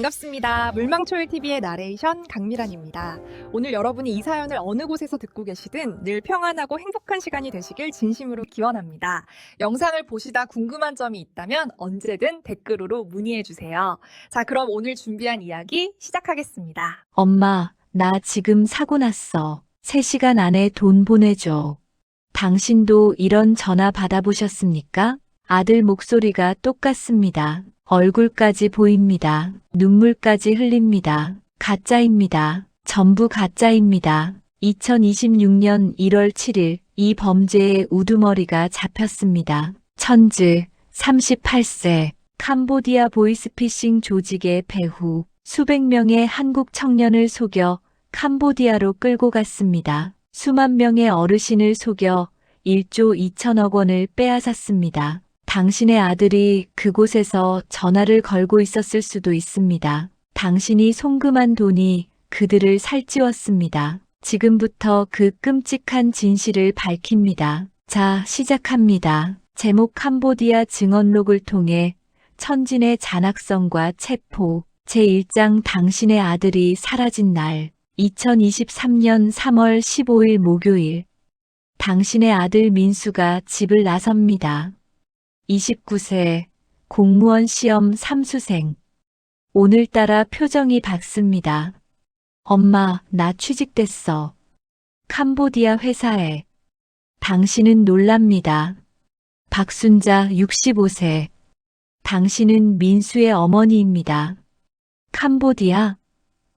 반갑습니다. 물망초일TV의 나레이션 강미란입니다. 오늘 여러분이 이 사연을 어느 곳에서 듣고 계시든 늘 평안하고 행복한 시간이 되시길 진심으로 기원합니다. 영상을 보시다 궁금한 점이 있다면 언제든 댓글로 문의해주세요. 자, 그럼 오늘 준비한 이야기 시작하겠습니다. 엄마, 나 지금 사고 났어. 3시간 안에 돈 보내줘. 당신도 이런 전화 받아보셨습니까? 아들 목소리가 똑같습니다. 얼굴까지 보입니다. 눈물까지 흘립니다. 가짜입니다. 전부 가짜입니다. 2026년 1월 7일 이 범죄의 우두머리가 잡혔습니다. 천즈, 38세, 캄보디아 보이스피싱 조직의 배후, 수백 명의 한국 청년을 속여 캄보디아로 끌고 갔습니다. 수만 명의 어르신을 속여 1조 2천억 원을 빼앗았습니다. 당신의 아들이 그곳에서 전화를 걸고 있었을 수도 있습니다. 당신이 송금한 돈이 그들을 살찌웠습니다. 지금부터 그 끔찍한 진실을 밝힙니다. 자, 시작합니다. 제목 캄보디아 증언록을 통해 천진의 잔악성과 체포. 제1장 당신의 아들이 사라진 날. 2023년 3월 15일 목요일. 당신의 아들 민수가 집을 나섭니다. 29세, 공무원 시험 3수생. 오늘따라 표정이 밝습니다. 엄마, 나 취직됐어. 캄보디아 회사에. 당신은 놀랍니다. 박순자 65세. 당신은 민수의 어머니입니다. 캄보디아?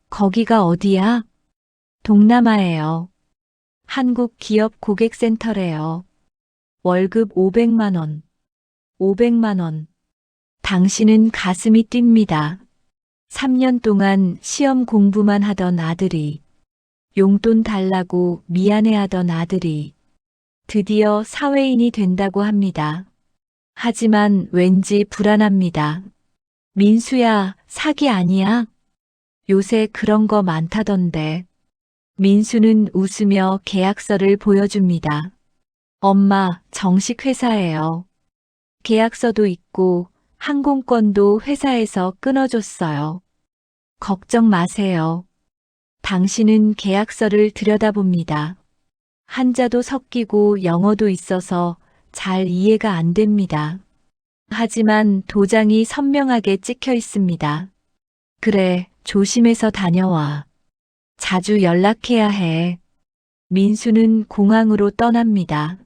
거기가 어디야? 동남아예요. 한국 기업 고객센터래요. 월급 500만 원. 500만 원. 당신은 가슴이 뜁니다. 3년 동안 시험 공부만 하던 아들이, 용돈 달라고 미안해하던 아들이 드디어 사회인이 된다고 합니다. 하지만 왠지 불안합니다. 민수야, 사기 아니야? 요새 그런 거 많다던데. 민수는 웃으며 계약서를 보여줍니다. 엄마, 정식 회사예요. 계약서도 있고 항공권도 회사에서 끊어줬어요. 걱정 마세요. 당신은 계약서를 들여다봅니다. 한자도 섞이고 영어도 있어서 잘 이해가 안 됩니다. 하지만 도장이 선명하게 찍혀 있습니다. 그래, 조심해서 다녀와. 자주 연락해야 해. 민수는 공항으로 떠납니다.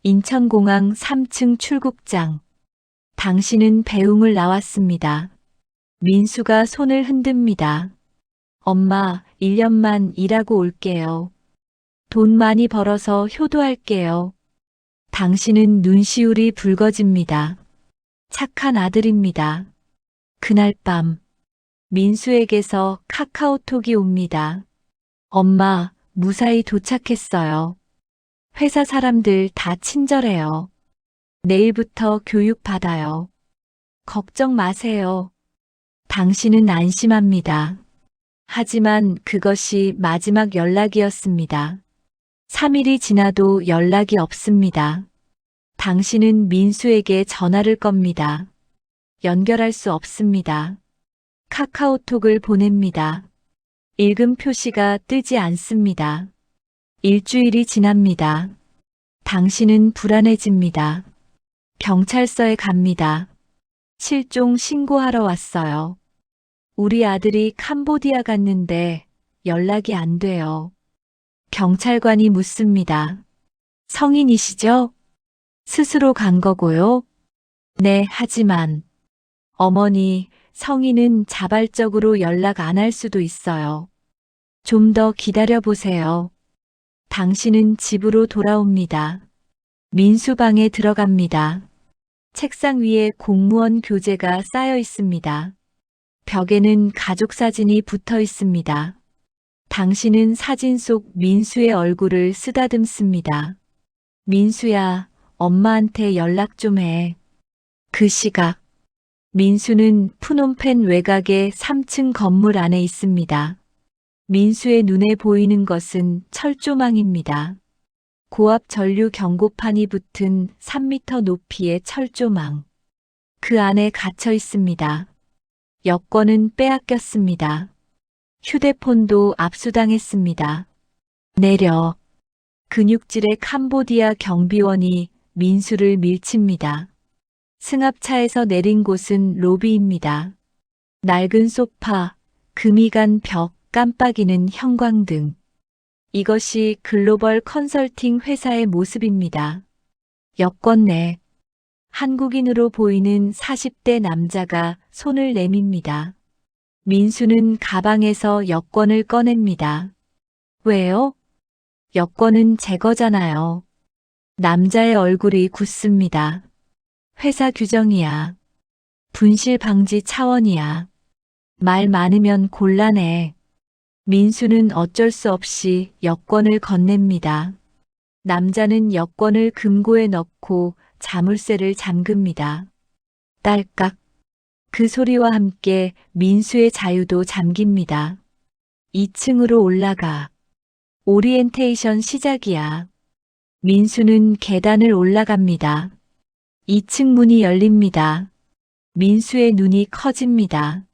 인천공항 3층 출국장. 당신은 배웅을 나왔습니다. 민수가 손을 흔듭니다. 엄마, 1년만 일하고 올게요. 돈 많이 벌어서 효도할게요. 당신은 눈시울이 붉어집니다. 착한 아들입니다. 그날 밤, 민수에게서 카카오톡이 옵니다. 엄마, 무사히 도착했어요. 회사 사람들 다 친절해요. 내일부터 교육 받아요. 걱정 마세요. 당신은 안심합니다. 하지만 그것이 마지막 연락이었습니다. 3일이 지나도 연락이 없습니다. 당신은 민수에게 전화를 겁니다. 연결할 수 없습니다. 카카오톡을 보냅니다. 읽음 표시가 뜨지 않습니다. 일주일이 지납니다. 당신은 불안해집니다. 경찰서에 갑니다. 실종 신고하러 왔어요. 우리 아들이 캄보디아 갔는데 연락이 안 돼요. 경찰관이 묻습니다. 성인이시죠? 스스로 간 거고요? 네, 하지만 어머니, 성인은 자발적으로 연락 안 할 수도 있어요. 좀 더 기다려 보세요. 당신은 집으로 돌아옵니다. 민수 방에 들어갑니다. 책상 위에 공무원 교재가 쌓여 있습니다. 벽에는 가족 사진이 붙어 있습니다. 당신은 사진 속 민수의 얼굴을 쓰다듬습니다. 민수야, 엄마한테 연락 좀 해. 그 시각, 민수는 푸놈펜 외곽의 3층 건물 안에 있습니다. 민수의 눈에 보이는 것은 철조망입니다. 고압 전류 경고판이 붙은 3m 높이의 철조망. 그 안에 갇혀 있습니다. 여권은 빼앗겼습니다. 휴대폰도 압수당했습니다. 내려. 근육질의 캄보디아 경비원이 민수를 밀칩니다. 승합차에서 내린 곳은 로비입니다. 낡은 소파, 금이 간 벽, 깜빡이는 형광등. 이것이 글로벌 컨설팅 회사의 모습입니다. 여권 내 한국인으로 보이는 40대 남자가 손을 내밉니다. 민수는 가방에서 여권을 꺼냅니다. 왜요? 여권은 제 거잖아요. 남자의 얼굴이 굳습니다. 회사 규정이야. 분실 방지 차원이야. 말 많으면 곤란해. 민수는 어쩔 수 없이 여권을 건넵니다. 남자는 여권을 금고에 넣고 자물쇠를 잠급니다. 딸깍. 그 소리와 함께 민수의 자유도 잠깁니다. 2층으로 올라가. 오리엔테이션 시작이야. 민수는 계단을 올라갑니다. 2층 문이 열립니다. 민수의 눈이 커집니다.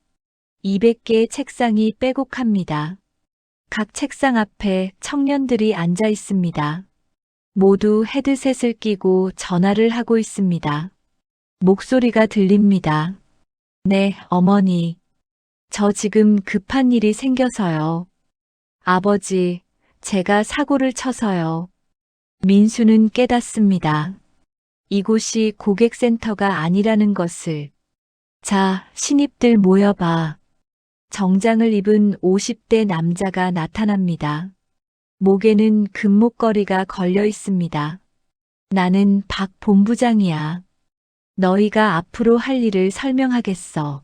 200개의 책상이 빼곡합니다. 각 책상 앞에 청년들이 앉아 있습니다. 모두 헤드셋을 끼고 전화를 하고 있습니다. 목소리가 들립니다. 네, 어머니. 저 지금 급한 일이 생겨서요. 아버지, 제가 사고를 쳐서요. 민수는 깨닫습니다. 이곳이 고객센터가 아니라는 것을. 자, 신입들 모여봐. 정장을 입은 50대 남자가 나타납니다. 목에는 금목걸이가 걸려 있습니다. 나는 박 본부장이야. 너희가 앞으로 할 일을 설명하겠어.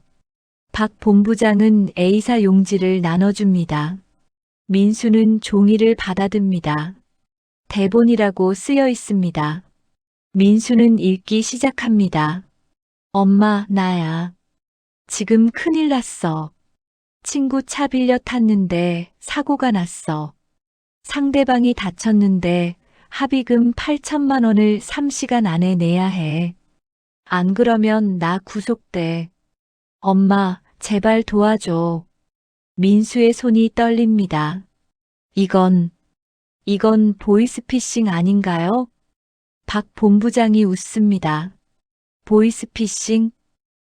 박 본부장은 A사 용지를 나눠줍니다. 민수는 종이를 받아듭니다. 대본이라고 쓰여 있습니다. 민수는 읽기 시작합니다. 엄마, 나야. 지금 큰일 났어. 친구 차 빌려 탔는데 사고가 났어. 상대방이 다쳤는데 합의금 8천만 원을 3시간 안에 내야 해. 안 그러면 나 구속돼. 엄마, 제발 도와줘. 민수의 손이 떨립니다. 이건 보이스피싱 아닌가요? 박 본부장이 웃습니다. 보이스피싱?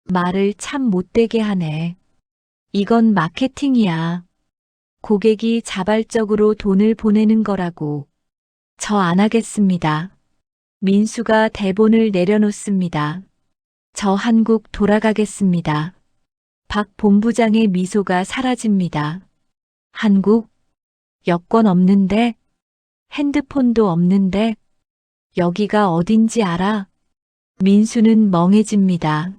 말을 참 못되게 하네. 이건 마케팅이야. 고객이 자발적으로 돈을 보내는 거라고. 저 안 하겠습니다. 민수가 대본을 내려놓습니다. 저 한국 돌아가겠습니다. 박 본부장의 미소가 사라집니다. 한국? 여권 없는데? 핸드폰도 없는데? 여기가 어딘지 알아? 민수는 멍해집니다.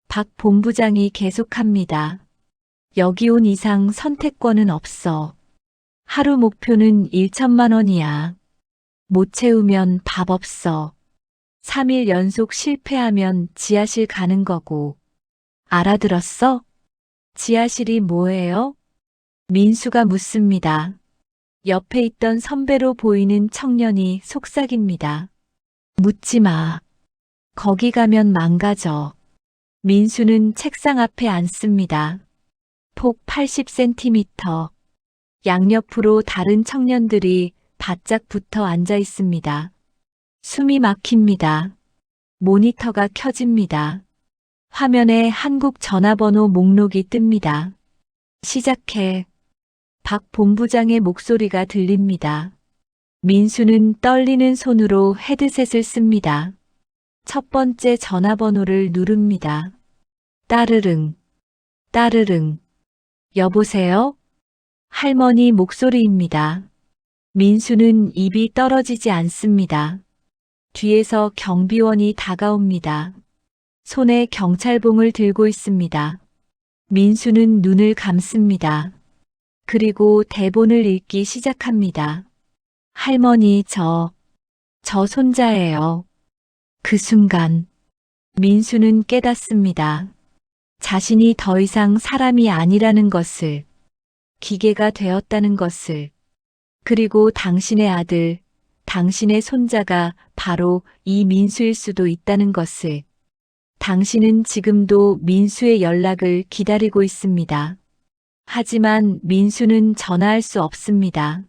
박 본부장이 계속합니다. 여기 온 이상 선택권은 없어. 하루 목표는 1천만 원이야. 못 채우면 밥 없어. 3일 연속 실패하면 지하실 가는 거고. 알아들었어? 지하실이 뭐예요? 민수가 묻습니다. 옆에 있던 선배로 보이는 청년이 속삭입니다. 묻지 마. 거기 가면 망가져. 민수는 책상 앞에 앉습니다. 폭 80cm. 양옆으로 다른 청년들이 바짝 붙어 앉아 있습니다. 숨이 막힙니다. 모니터가 켜집니다. 화면에 한국 전화번호 목록이 뜹니다. 시작해. 박 본부장의 목소리가 들립니다. 민수는 떨리는 손으로 헤드셋을 씁니다. 첫 번째 전화번호를 누릅니다. 따르릉, 따르릉. 여보세요? 할머니 목소리입니다. 민수는 입이 떨어지지 않습니다. 뒤에서 경비원이 다가옵니다. 손에 경찰봉을 들고 있습니다. 민수는 눈을 감습니다. 그리고 대본을 읽기 시작합니다. 할머니, 저 손자예요. 그 순간, 민수는 깨닫습니다. 자신이 더 이상 사람이 아니라는 것을, 기계가 되었다는 것을, 그리고 당신의 아들, 당신의 손자가 바로 이 민수일 수도 있다는 것을. 당신은 지금도 민수의 연락을 기다리고 있습니다. 하지만 민수는 전화할 수 없습니다.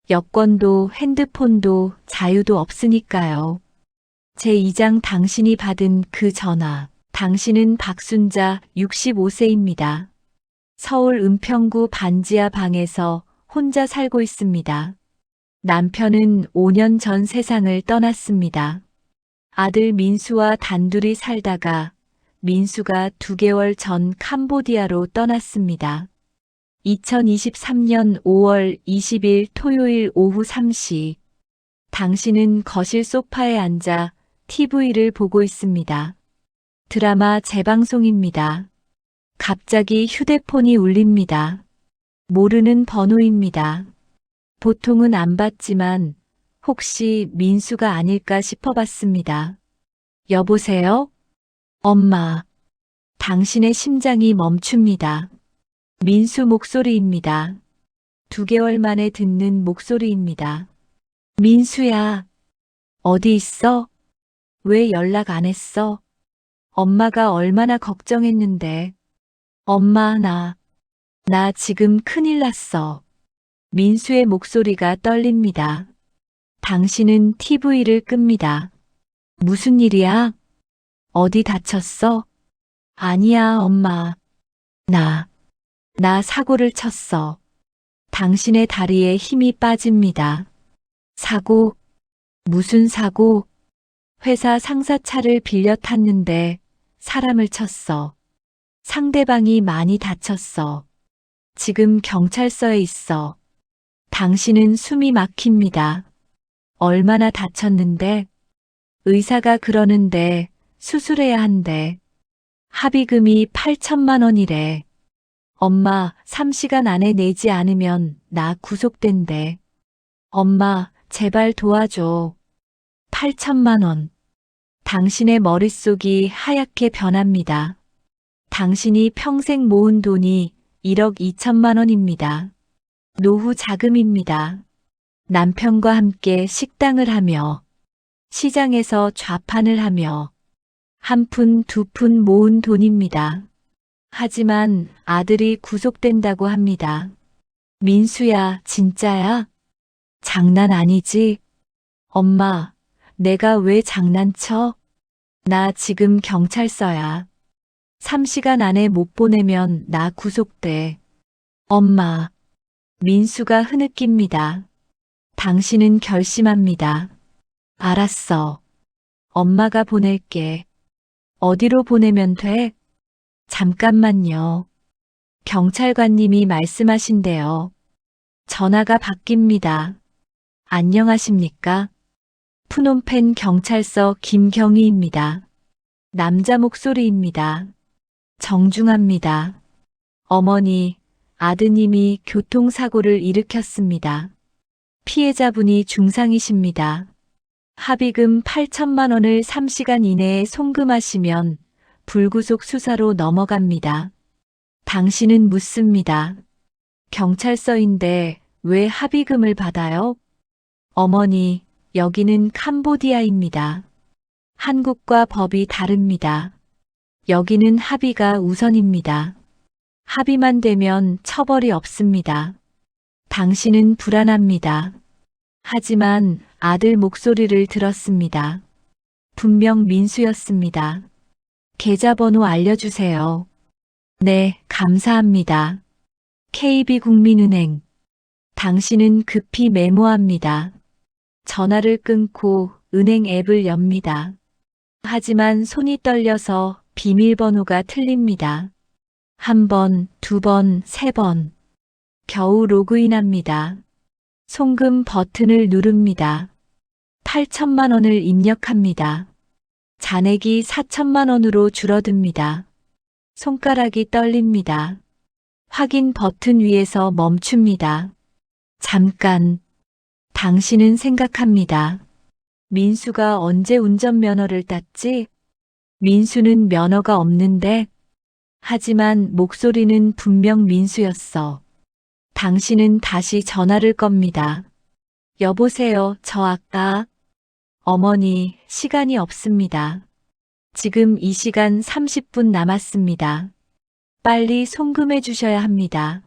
여권도 핸드폰도 자유도 없으니까요. 제2장 당신이 받은 그 전화. 당신은 박순자 65세입니다. 서울 은평구 반지하 방에서 혼자 살고 있습니다. 남편은 5년 전 세상을 떠났습니다. 아들 민수와 단둘이 살다가 민수가 2개월 전 캄보디아로 떠났습니다. 2023년 5월 20일 토요일 오후 3시. 당신은 거실 소파에 앉아 TV를 보고 있습니다. 드라마 재방송입니다. 갑자기 휴대폰이 울립니다. 모르는 번호입니다. 보통은 안 받지만 혹시 민수가 아닐까 싶어봤습니다. 여보세요? 엄마. 당신의 심장이 멈춥니다. 민수 목소리입니다. 2개월 만에 듣는 목소리입니다. 민수야. 어디 있어? 왜 연락 안 했어? 엄마가 얼마나 걱정했는데. 엄마, 나 지금 큰일 났어. 민수의 목소리가 떨립니다. 당신은 TV를 끕니다. 무슨 일이야? 어디 다쳤어? 아니야, 엄마. 나 사고를 쳤어. 당신의 다리에 힘이 빠집니다. 사고? 무슨 사고? 회사 상사차를 빌려 탔는데 사람을 쳤어. 상대방이 많이 다쳤어. 지금 경찰서에 있어. 당신은 숨이 막힙니다. 얼마나 다쳤는데? 의사가 그러는데 수술해야 한대. 합의금이 8천만 원이래. 엄마, 3시간 안에 내지 않으면 나 구속된대. 엄마, 제발 도와줘. 8천만 원. 당신의 머릿속이 하얗게 변합니다. 당신이 평생 모은 돈이 1억 2천만 원입니다. 노후 자금입니다. 남편과 함께 식당을 하며 시장에서 좌판을 하며 한 푼, 두 푼 모은 돈입니다. 하지만 아들이 구속된다고 합니다. 민수야, 진짜야? 장난 아니지? 엄마, 내가 왜 장난쳐? 나 지금 경찰서야. 3시간 안에 못 보내면 나 구속돼. 엄마. 민수가 흐느낍니다. 당신은 결심합니다. 알았어. 엄마가 보낼게. 어디로 보내면 돼? 잠깐만요. 경찰관님이 말씀하신대요. 전화가 바뀝니다. 안녕하십니까? 푸놈펜 경찰서 김경희입니다. 남자 목소리입니다. 정중합니다. 어머니, 아드님이 교통사고를 일으켰습니다. 피해자분이 중상이십니다. 합의금 8천만 원을 3시간 이내에 송금하시면 불구속 수사로 넘어갑니다. 당신은 묻습니다. 경찰서인데 왜 합의금을 받아요? 어머니, 여기는 캄보디아입니다. 한국과 법이 다릅니다. 여기는 합의가 우선입니다. 합의만 되면 처벌이 없습니다. 당신은 불안합니다. 하지만 아들 목소리를 들었습니다. 분명 민수였습니다. 계좌번호 알려주세요. 네, 감사합니다. KB국민은행. 당신은 급히 메모합니다. 전화를 끊고 은행 앱을 엽니다. 하지만 손이 떨려서 비밀번호가 틀립니다. 1번, 2번, 3번. 겨우 로그인합니다. 송금 버튼을 누릅니다. 8천만 원을 입력합니다. 잔액이 4천만 원으로 줄어듭니다. 손가락이 떨립니다. 확인 버튼 위에서 멈춥니다. 잠깐. 당신은 생각합니다. 민수가 언제 운전면허를 땄지? 민수는 면허가 없는데? 하지만 목소리는 분명 민수였어. 당신은 다시 전화를 겁니다. 여보세요, 저 아까. 어머니, 시간이 없습니다. 지금 이 시간 30분 남았습니다. 빨리 송금해 주셔야 합니다.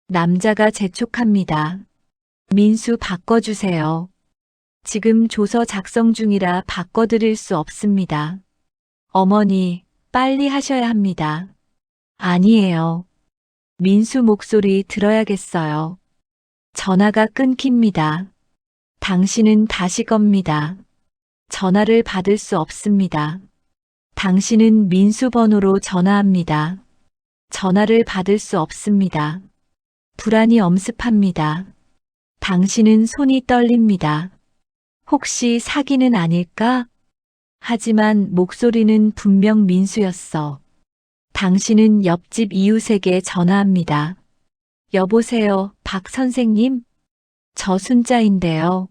남자가 재촉합니다. 민수 바꿔주세요. 지금 조서 작성 중이라 바꿔드릴 수 없습니다. 어머니, 빨리 하셔야 합니다. 아니에요. 민수 목소리 들어야겠어요. 전화가 끊깁니다. 당신은 다시 겁니다. 전화를 받을 수 없습니다. 당신은 민수 번호로 전화합니다. 전화를 받을 수 없습니다. 불안이 엄습합니다. 당신은 손이 떨립니다. 혹시 사기는 아닐까? 하지만 목소리는 분명 민수였어. 당신은 옆집 이웃에게 전화합니다. 여보세요, 박 선생님? 저 순자인데요.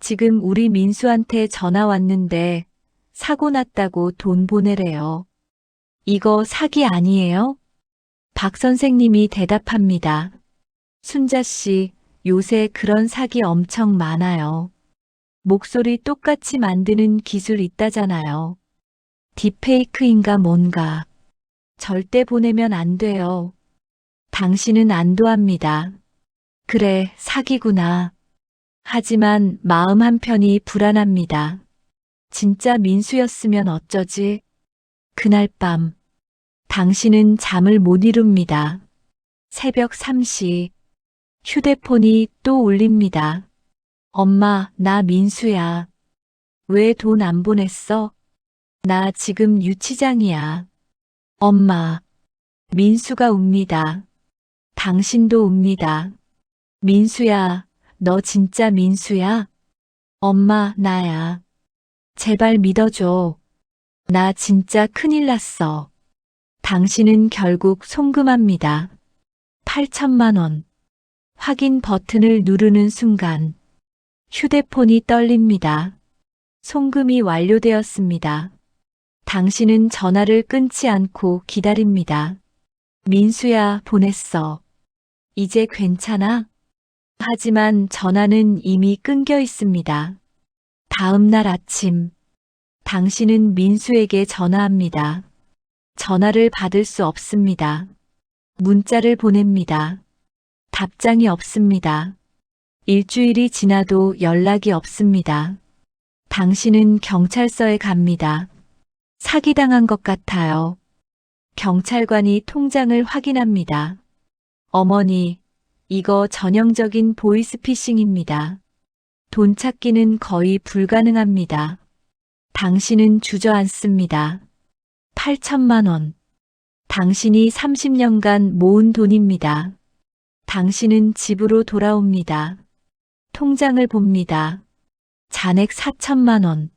지금 우리 민수한테 전화 왔는데 사고 났다고 돈 보내래요. 이거 사기 아니에요? 박 선생님이 대답합니다. 순자 씨, 요새 그런 사기 엄청 많아요. 목소리 똑같이 만드는 기술 있다잖아요. 딥페이크인가 뭔가. 절대 보내면 안 돼요. 당신은 안도합니다. 그래, 사기구나. 하지만 마음 한편이 불안합니다. 진짜 민수였으면 어쩌지? 그날 밤, 당신은 잠을 못 이룹니다. 새벽 3시, 휴대폰이 또 울립니다. 엄마, 나 민수야. 왜 돈 안 보냈어? 나 지금 유치장이야. 엄마, 민수가 웁니다. 당신도 웁니다. 민수야, 너 진짜 민수야? 엄마, 나야. 제발 믿어줘. 나 진짜 큰일 났어. 당신은 결국 송금합니다. 8천만 원. 확인 버튼을 누르는 순간 휴대폰이 떨립니다. 송금이 완료되었습니다. 당신은 전화를 끊지 않고 기다립니다. 민수야, 보냈어. 이제 괜찮아? 하지만 전화는 이미 끊겨 있습니다. 다음 날 아침, 당신은 민수에게 전화합니다. 전화를 받을 수 없습니다. 문자를 보냅니다. 답장이 없습니다. 일주일이 지나도 연락이 없습니다. 당신은 경찰서에 갑니다. 사기당한 것 같아요. 경찰관이 통장을 확인합니다. 어머니, 이거 전형적인 보이스피싱입니다. 돈 찾기는 거의 불가능합니다. 당신은 주저앉습니다. 8천만 원. 당신이 30년간 모은 돈입니다. 당신은 집으로 돌아옵니다. 통장을 봅니다. 잔액 4천만 원.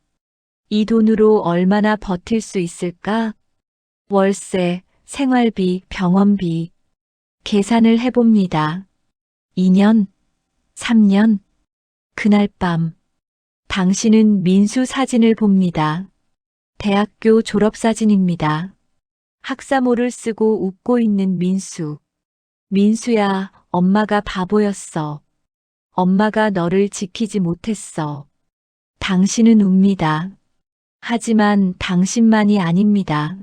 이 돈으로 얼마나 버틸 수 있을까? 월세, 생활비, 병원비. 계산을 해봅니다. 2년, 3년. 그날 밤, 당신은 민수 사진을 봅니다. 대학교 졸업사진입니다. 학사모를 쓰고 웃고 있는 민수. 민수야, 엄마가 바보였어. 엄마가 너를 지키지 못했어. 당신은 웁니다. 하지만 당신만이 아닙니다.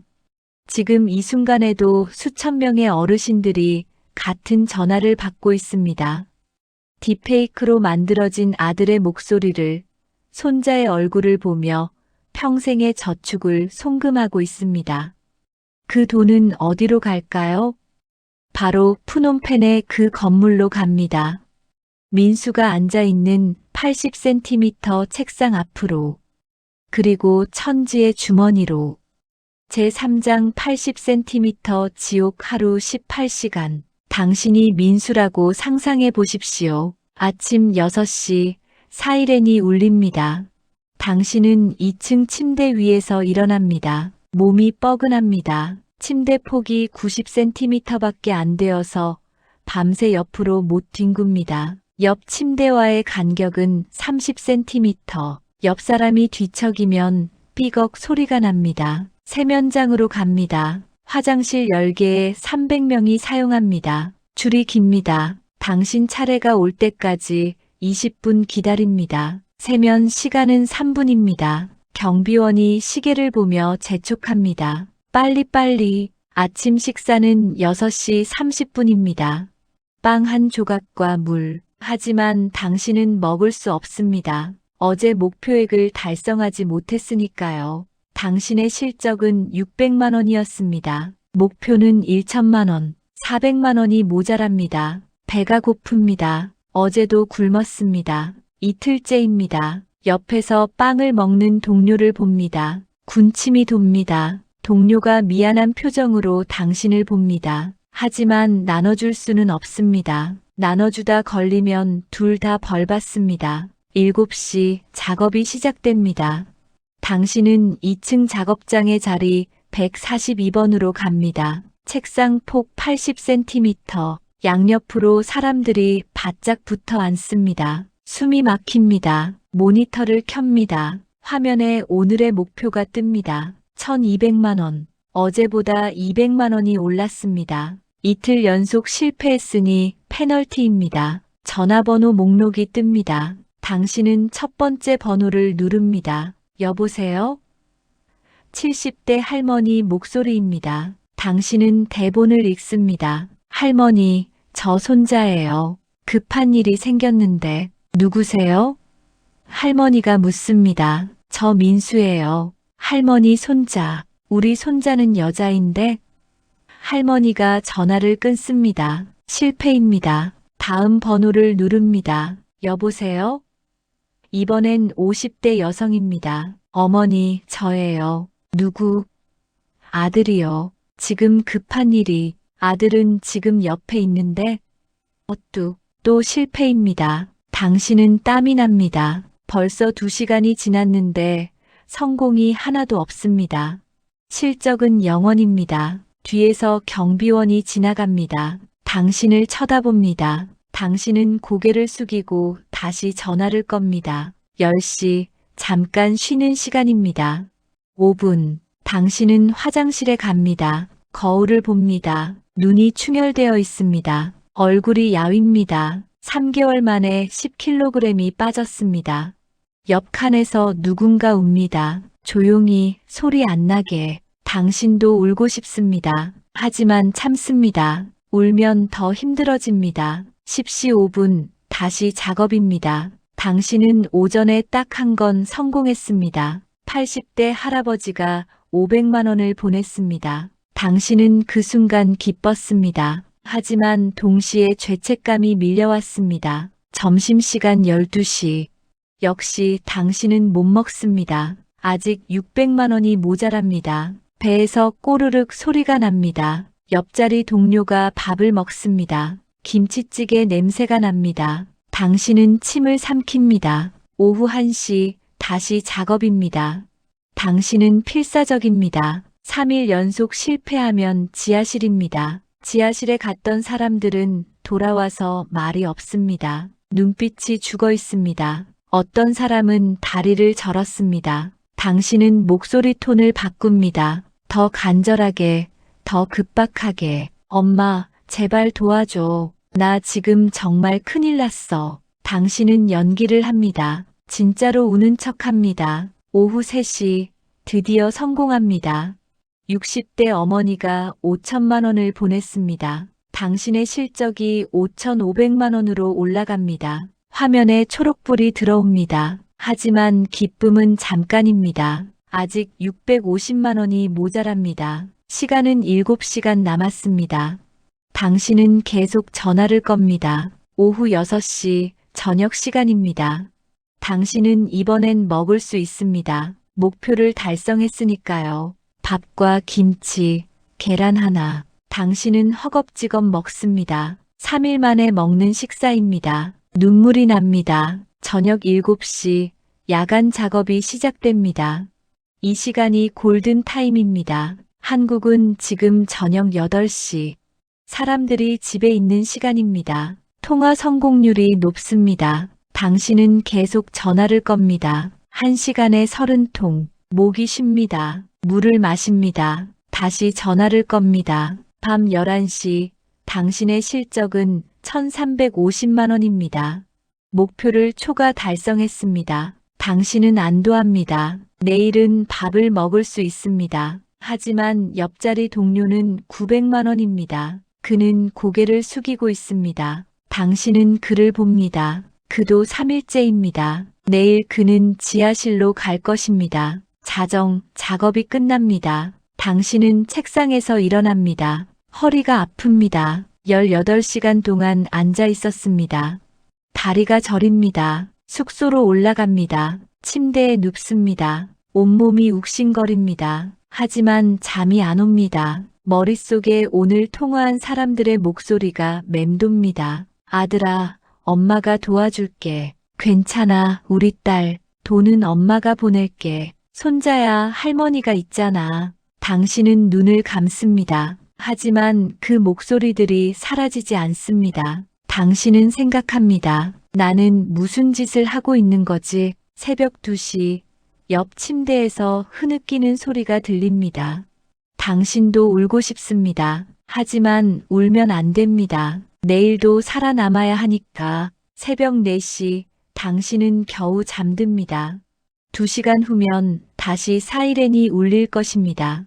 지금 이 순간에도 수천 명의 어르신들이 같은 전화를 받고 있습니다. 딥페이크로 만들어진 아들의 목소리를, 손자의 얼굴을 보며 평생의 저축을 송금하고 있습니다. 그 돈은 어디로 갈까요? 바로 푸놈펜의 그 건물로 갑니다. 민수가 앉아있는 80cm 책상 앞으로, 그리고 천지의 주머니로. 제3장 80cm 지옥 하루 18시간. 당신이 민수라고 상상해 보십시오. 아침 6시 사이렌이 울립니다. 당신은 2층 침대 위에서 일어납니다. 몸이 뻐근합니다. 침대 폭이 90cm밖에 안 되어서 밤새 옆으로 못 뒹굽니다. 옆 침대와의 간격은 30cm. 옆 사람이 뒤척이면 삐걱 소리가 납니다. 세면장으로 갑니다. 화장실 10개에 300명이 사용합니다. 줄이 깁니다. 당신 차례가 올 때까지 20분 기다립니다. 세면 시간은 3분입니다. 경비원이 시계를 보며 재촉합니다. 빨리빨리. 아침 식사는 6시 30분입니다. 빵 한 조각과 물. 하지만 당신은 먹을 수 없습니다. 어제 목표액을 달성하지 못했으니까요. 당신의 실적은 600만 원이었습니다. 목표는 1천만 원. 400만 원이 모자랍니다. 배가 고픕니다. 어제도 굶었습니다. 이틀째입니다. 옆에서 빵을 먹는 동료를 봅니다. 군침이 돕니다. 동료가 미안한 표정으로 당신을 봅니다. 하지만 나눠줄 수는 없습니다. 나눠주다 걸리면 둘 다 벌 받습니다. 7시 작업이 시작됩니다. 당신은 2층 작업장의 자리 142번으로 갑니다. 책상 폭 80cm, 양옆으로 사람들이 바짝 붙어 앉습니다. 숨이 막힙니다. 모니터를 켭니다. 화면에 오늘의 목표가 뜹니다. 1200만 원. 어제보다 200만 원이 올랐습니다. 이틀 연속 실패했으니 페널티입니다. 전화번호 목록이 뜹니다. 당신은 첫 번째 번호를 누릅니다. 여보세요? 70대 할머니 목소리입니다. 당신은 대본을 읽습니다. 할머니, 저 손자예요. 급한 일이 생겼는데 누구세요? 할머니가 묻습니다. 저 민수예요. 할머니 손자. 우리 손자는 여자인데? 할머니가 전화를 끊습니다. 실패입니다. 다음 번호를 누릅니다. 여보세요? 이번엔 50대 여성입니다. 어머니, 저예요. 누구? 아들이요. 지금 급한 일이. 아들은 지금 옆에 있는데? 또 실패입니다. 당신은 땀이 납니다. 벌써 2시간이 지났는데 성공이 하나도 없습니다. 실적은 0원입니다. 뒤에서 경비원이 지나갑니다. 당신을 쳐다봅니다. 당신은 고개를 숙이고 다시 전화를 겁니다. 10시, 잠깐 쉬는 시간입니다. 5분, 당신은 화장실에 갑니다. 거울을 봅니다. 눈이 충혈되어 있습니다. 얼굴이 야위입니다. 3개월 만에 10kg이 빠졌습니다. 옆 칸에서 누군가 웁니다. 조용히, 소리 안 나게. 당신도 울고 싶습니다. 하지만 참습니다. 울면 더 힘들어집니다. 10시 5분, 다시 작업입니다. 당신은 오전에 딱 한 건 성공했습니다. 80대 할아버지가 500만 원을 보냈습니다. 당신은 그 순간 기뻤습니다. 하지만 동시에 죄책감이 밀려왔습니다. 점심시간 12시. 역시 당신은 못 먹습니다. 아직 600만 원이 모자랍니다. 배에서 꼬르륵 소리가 납니다. 옆자리 동료가 밥을 먹습니다. 김치찌개 냄새가 납니다. 당신은 침을 삼킵니다. 오후 1시, 다시 작업입니다. 당신은 필사적입니다. 3일 연속 실패하면 지하실입니다. 지하실에 갔던 사람들은 돌아와서 말이 없습니다. 눈빛이 죽어 있습니다. 어떤 사람은 다리를 절었습니다. 당신은 목소리 톤을 바꿉니다. 더 간절하게, 더 급박하게. 엄마, 제발 도와줘. 나 지금 정말 큰일 났어. 당신은 연기를 합니다. 진짜로 우는 척합니다. 오후 3시, 드디어 성공합니다. 60대 어머니가 5천만 원을 보냈습니다. 당신의 실적이 5,500만 원으로 올라갑니다. 화면에 초록불이 들어옵니다. 하지만 기쁨은 잠깐입니다. 아직 650만 원이 모자랍니다. 시간은 7시간 남았습니다. 당신은 계속 전화를 겁니다. 오후 6시, 저녁 시간입니다. 당신은 이번엔 먹을 수 있습니다. 목표를 달성했으니까요. 밥과 김치, 계란 하나. 당신은 허겁지겁 먹습니다. 3일 만에 먹는 식사입니다. 눈물이 납니다. 저녁 7시, 야간 작업이 시작됩니다. 이 시간이 골든 타임입니다. 한국은 지금 저녁 8시. 사람들이 집에 있는 시간입니다. 통화 성공률이 높습니다. 당신은 계속 전화를 겁니다. 1시간에 30통. 목이 쉽니다. 물을 마십니다. 다시 전화를 겁니다. 밤 11시. 당신의 실적은 1,350만 원입니다. 목표를 초과 달성했습니다. 당신은 안도합니다. 내일은 밥을 먹을 수 있습니다. 하지만 옆자리 동료는 900만 원입니다. 그는 고개를 숙이고 있습니다. 당신은 그를 봅니다. 그도 3일째입니다. 내일 그는 지하실로 갈 것입니다. 작업이 끝납니다. 당신은 책상에서 일어납니다. 허리가 아픕니다. 18시간 동안 앉아 있었습니다. 다리가 저립니다. 숙소로 올라갑니다. 침대에 눕습니다. 온몸이 욱신거립니다. 하지만 잠이 안 옵니다. 머릿속에 오늘 통화한 사람들의 목소리가 맴돕니다. 아들아, 엄마가 도와줄게. 괜찮아, 우리 딸. 돈은 엄마가 보낼게. 손자야, 할머니가 있잖아. 당신은 눈을 감습니다. 하지만 그 목소리들이 사라지지 않습니다. 당신은 생각합니다. 나는 무슨 짓을 하고 있는 거지? 새벽 2시, 옆 침대에서 흐느끼는 소리가 들립니다. 당신도 울고 싶습니다. 하지만 울면 안 됩니다. 내일도 살아남아야 하니까. 새벽 4시, 당신은 겨우 잠듭니다. 2시간 후면 다시 사이렌이 울릴 것입니다.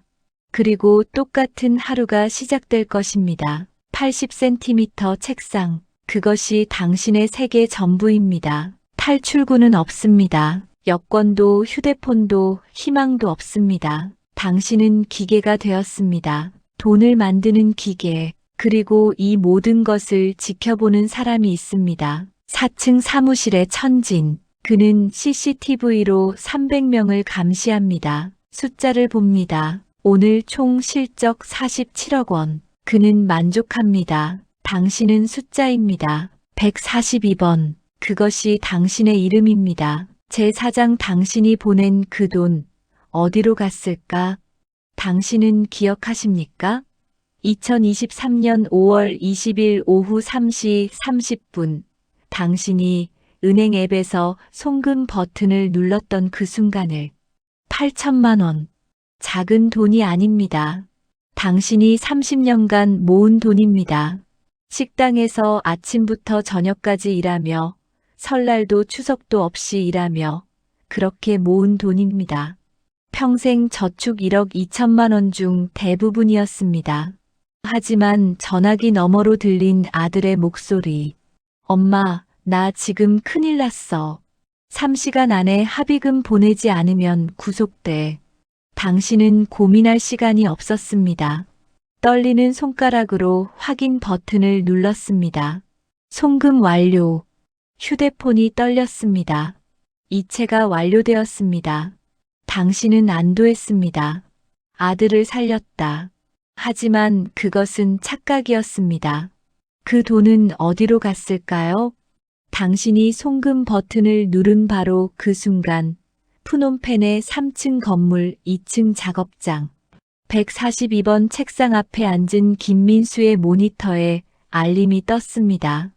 그리고 똑같은 하루가 시작될 것입니다. 80cm 책상. 그것이 당신의 세계 전부입니다. 탈출구는 없습니다. 여권도 휴대폰도 희망도 없습니다. 당신은 기계가 되었습니다. 돈을 만드는 기계. 그리고 이 모든 것을 지켜보는 사람이 있습니다. 4층 사무실의 천진. 그는 CCTV로 300명을 감시합니다. 숫자를 봅니다. 오늘 총 실적 47억 원. 그는 만족합니다. 당신은 숫자입니다. 142번. 그것이 당신의 이름입니다. 제4장 당신이 보낸 그 돈, 어디로 갔을까? 당신은 기억하십니까? 2023년 5월 20일 오후 3시 30분. 당신이 은행 앱에서 송금 버튼을 눌렀던 그 순간을 8천만 원. 작은 돈이 아닙니다. 당신이 30년간 모은 돈입니다. 식당에서 아침부터 저녁까지 일하며 설날도 추석도 없이 일하며 그렇게 모은 돈입니다. 평생 저축 1억 2천만 원 중 대부분이었습니다. 하지만 전화기 너머로 들린 아들의 목소리. 엄마, 나 지금 큰일 났어. 3시간 안에 합의금 보내지 않으면 구속돼. 당신은 고민할 시간이 없었습니다. 떨리는 손가락으로 확인 버튼을 눌렀습니다. 송금 완료. 휴대폰이 떨렸습니다. 이체가 완료되었습니다. 당신은 안도했습니다. 아들을 살렸다. 하지만 그것은 착각이었습니다. 그 돈은 어디로 갔을까요? 당신이 송금 버튼을 누른 바로 그 순간 푸놈펜의 3층 건물 2층 작업장 142번 책상 앞에 앉은 김민수의 모니터에 알림이 떴습니다.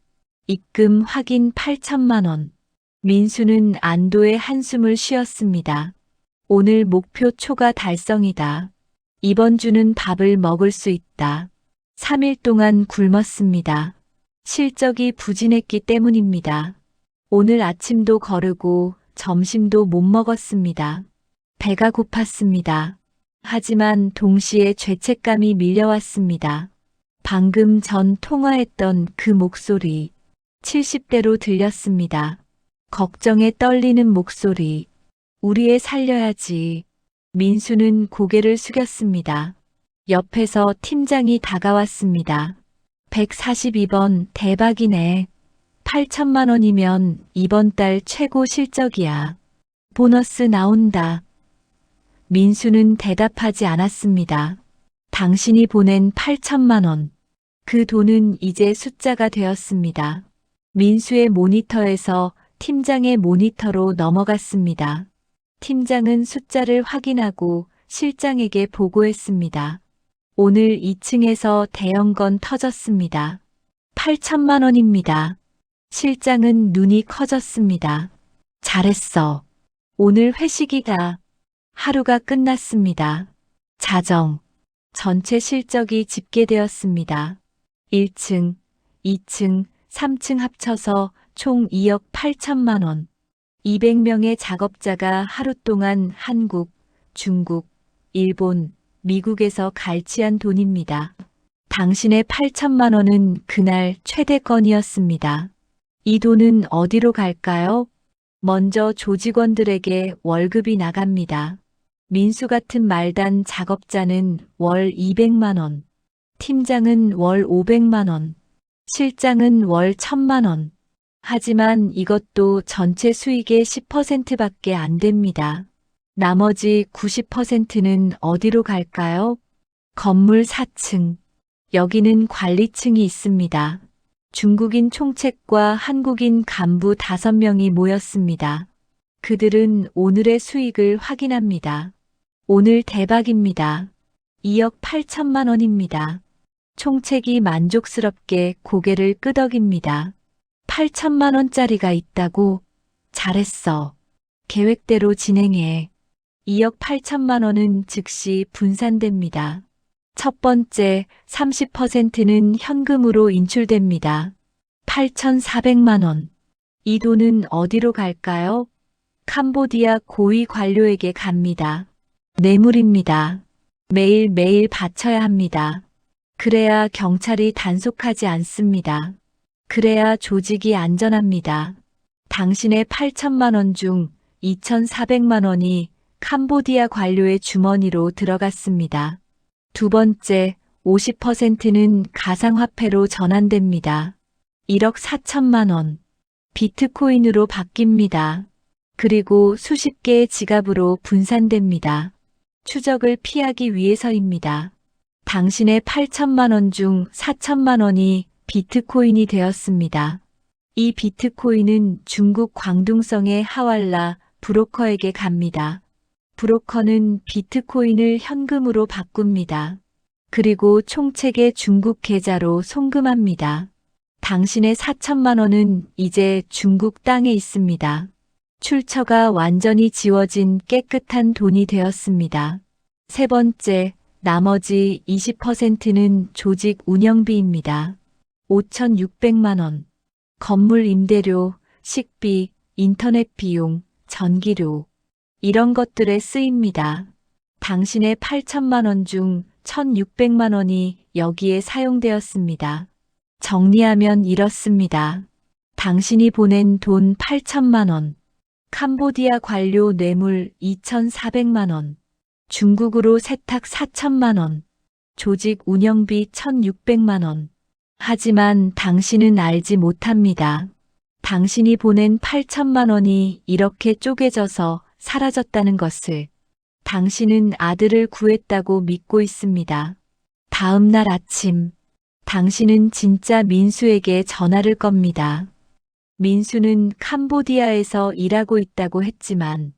입금 확인 8천만 원. 민수는 안도의 한숨을 쉬었습니다. 오늘 목표 초과 달성이다. 이번 주는 밥을 먹을 수 있다. 3일 동안 굶었습니다. 실적이 부진했기 때문입니다. 오늘 아침도 거르고 점심도 못 먹었습니다. 배가 고팠습니다. 하지만 동시에 죄책감이 밀려왔습니다. 방금 전 통화했던 그 목소리, 70대로 들렸습니다. 걱정에 떨리는 목소리, 우리 애 살려야지. 민수는 고개를 숙였습니다. 옆에서 팀장이 다가왔습니다. 142번 대박이네. 8천만 원이면 이번 달 최고 실적이야. 보너스 나온다. 민수는 대답하지 않았습니다. 당신이 보낸 8천만 원. 그 돈은 이제 숫자가 되었습니다. 민수의 모니터에서 팀장의 모니터로 넘어갔습니다. 팀장은 숫자를 확인하고 실장에게 보고했습니다. 오늘 2층에서 대형건 터졌습니다. 8천만 원입니다. 실장은 눈이 커졌습니다. 잘했어. 오늘 회식이다. 하루가 끝났습니다. 전체 실적이 집계되었습니다. 1층, 2층, 3층 합쳐서 총 2억 8천만 원. 200명의 작업자가 하루 동안 한국, 중국, 일본, 미국에서 갈취한 돈입니다. 당신의 8천만 원은 그날 최대 건이었습니다. 이 돈은 어디로 갈까요? 먼저 조직원들에게 월급이 나갑니다. 민수 같은 말단 작업자는 월 200만 원, 팀장은 월 500만 원, 실장은 월 1000만 원. 하지만 이것도 전체 수익의 10%밖에 안 됩니다. 나머지 90%는 어디로 갈까요? 건물 4층. 여기는 관리층이 있습니다. 중국인 총책과 한국인 간부 5명이 모였습니다. 그들은 오늘의 수익을 확인합니다. 오늘 대박입니다. 2억 8천만 원입니다. 총책이 만족스럽게 고개를 끄덕입니다. 8천만 원짜리가 있다고? 잘했어. 계획대로 진행해. 2억 8천만 원은 즉시 분산됩니다. 첫 번째 30%는 현금으로 인출됩니다. 8,400만 원. 이 돈은 어디로 갈까요? 캄보디아 고위 관료에게 갑니다. 뇌물입니다. 매일매일 바쳐야 합니다. 그래야 경찰이 단속하지 않습니다. 그래야 조직이 안전합니다. 당신의 8천만 원 중 2,400만 원이 캄보디아 관료의 주머니로 들어갔습니다. 두 번째, 50%는 가상화폐로 전환됩니다. 1억 4천만 원. 비트코인으로 바뀝니다. 그리고 수십 개의 지갑으로 분산됩니다. 추적을 피하기 위해서입니다. 당신의 8천만 원 중 4천만 원이 비트코인이 되었습니다. 이 비트코인은 중국 광둥성의 하왈라 브로커에게 갑니다. 브로커는 비트코인을 현금으로 바꿉니다. 그리고 총책의 중국 계좌로 송금합니다. 당신의 4천만 원은 이제 중국 땅에 있습니다. 출처가 완전히 지워진 깨끗한 돈이 되었습니다. 세 번째, 나머지 20%는 조직 운영비입니다. 5,600만 원. 건물 임대료, 식비, 인터넷 비용, 전기료. 이런 것들에 쓰입니다. 당신의 8천만 원 중 1,600만 원이 여기에 사용되었습니다. 정리하면 이렇습니다. 당신이 보낸 돈 8천만 원. 캄보디아 관료 뇌물 2,400만 원. 중국으로 세탁 4천만 원. 조직 운영비 1,600만 원. 하지만 당신은 알지 못합니다. 당신이 보낸 8천만 원이 이렇게 쪼개져서 사라졌다는 것을. 당신은 아들을 구했다고 믿고 있습니다. 다음 날 아침, 당신은 진짜 민수에게 전화를 겁니다. 민수는 캄보디아에서 일하고 있다고 했지만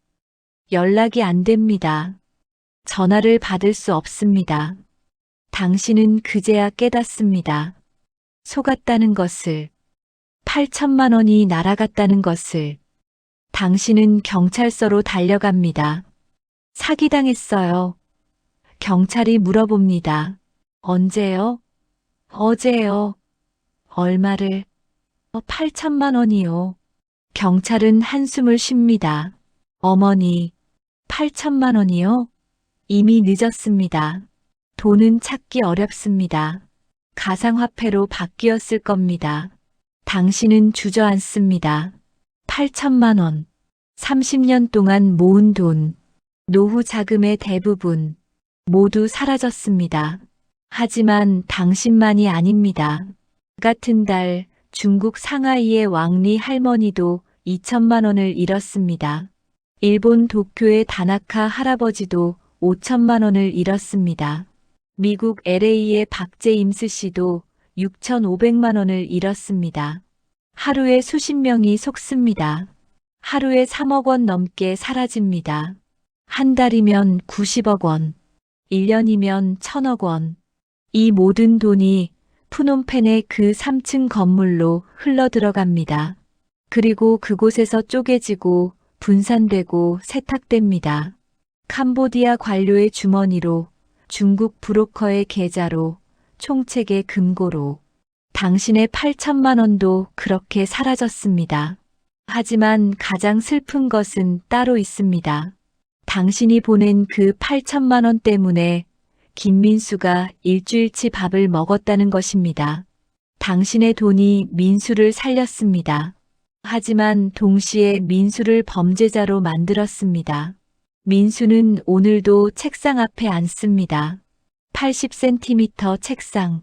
연락이 안 됩니다. 전화를 받을 수 없습니다. 당신은 그제야 깨닫습니다. 속았다는 것을, 8천만 원이 날아갔다는 것을. 당신은 경찰서로 달려갑니다. 사기당했어요. 경찰이 물어봅니다. 언제요? 어제요. 얼마를? 8천만 원이요. 경찰은 한숨을 쉽니다. 어머니, 8천만 원이요? 이미 늦었습니다. 돈은 찾기 어렵습니다. 가상화폐로 바뀌었을 겁니다. 당신은 주저앉습니다. 8천만 원. 30년 동안 모은 돈. 노후 자금의 대부분. 모두 사라졌습니다. 하지만 당신만이 아닙니다. 같은 달 중국 상하이의 왕리 할머니도 2천만 원을 잃었습니다. 일본 도쿄의 다나카 할아버지도 5천만 원을 잃었습니다. 미국 LA의 박제임스 씨도 6,500만 원을 잃었습니다. 하루에 수십 명이 속습니다. 하루에 3억 원 넘게 사라집니다. 한 달이면 90억 원, 1년이면 1,000억 원. 이 모든 돈이 푸놈펜의 그 3층 건물로 흘러들어갑니다. 그리고 그곳에서 쪼개지고 분산되고 세탁됩니다. 캄보디아 관료의 주머니로, 중국 브로커의 계좌로, 총책의 금고로. 당신의 8천만 원도 그렇게 사라졌습니다. 하지만 가장 슬픈 것은 따로 있습니다. 당신이 보낸 그 8천만 원 때문에 김민수가 일주일치 밥을 먹었다는 것입니다. 당신의 돈이 민수를 살렸습니다. 하지만 동시에 민수를 범죄자로 만들었습니다. 민수는 오늘도 책상 앞에 앉습니다. 80cm 책상.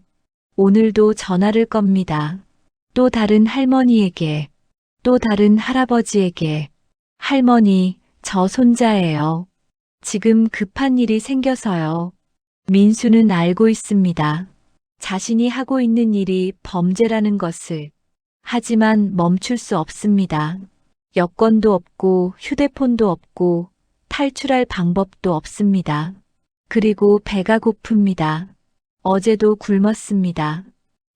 오늘도 전화를 겁니다. 또 다른 할머니에게, 또 다른 할아버지에게. 할머니, 저 손자예요. 지금 급한 일이 생겨서요. 민수는 알고 있습니다. 자신이 하고 있는 일이 범죄라는 것을. 하지만 멈출 수 없습니다. 여권도 없고 휴대폰도 없고 탈출할 방법도 없습니다. 그리고 배가 고픕니다. 어제도 굶었습니다.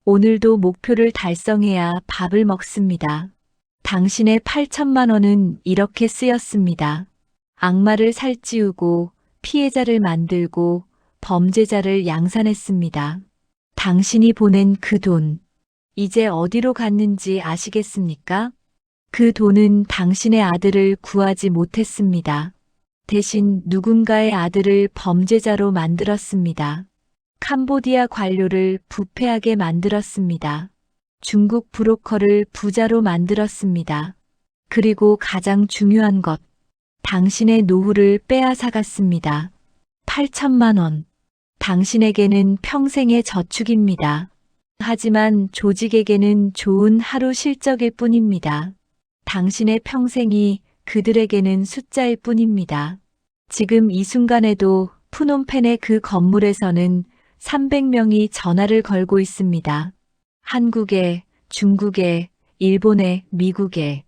오늘도 목표를 달성해야 밥을 먹습니다. 당신의 8천만 원은 이렇게 쓰였습니다. 악마를 살찌우고 피해자를 만들고 범죄자를 양산했습니다. 당신이 보낸 그 돈, 이제 어디로 갔는지 아시겠습니까? 그 돈은 당신의 아들을 구하지 못했습니다. 대신 누군가의 아들을 범죄자로 만들었습니다. 캄보디아 관료를 부패하게 만들었습니다. 중국 브로커를 부자로 만들었습니다. 그리고 가장 중요한 것, 당신의 노후를 빼앗아갔습니다. 8천만 원. 당신에게는 평생의 저축입니다. 하지만 조직에게는 좋은 하루 실적일 뿐입니다. 당신의 평생이 그들에게는 숫자일 뿐입니다. 지금 이 순간에도 푸놈펜의 그 건물에서는 300명이 전화를 걸고 있습니다. 한국에, 중국에, 일본에, 미국에,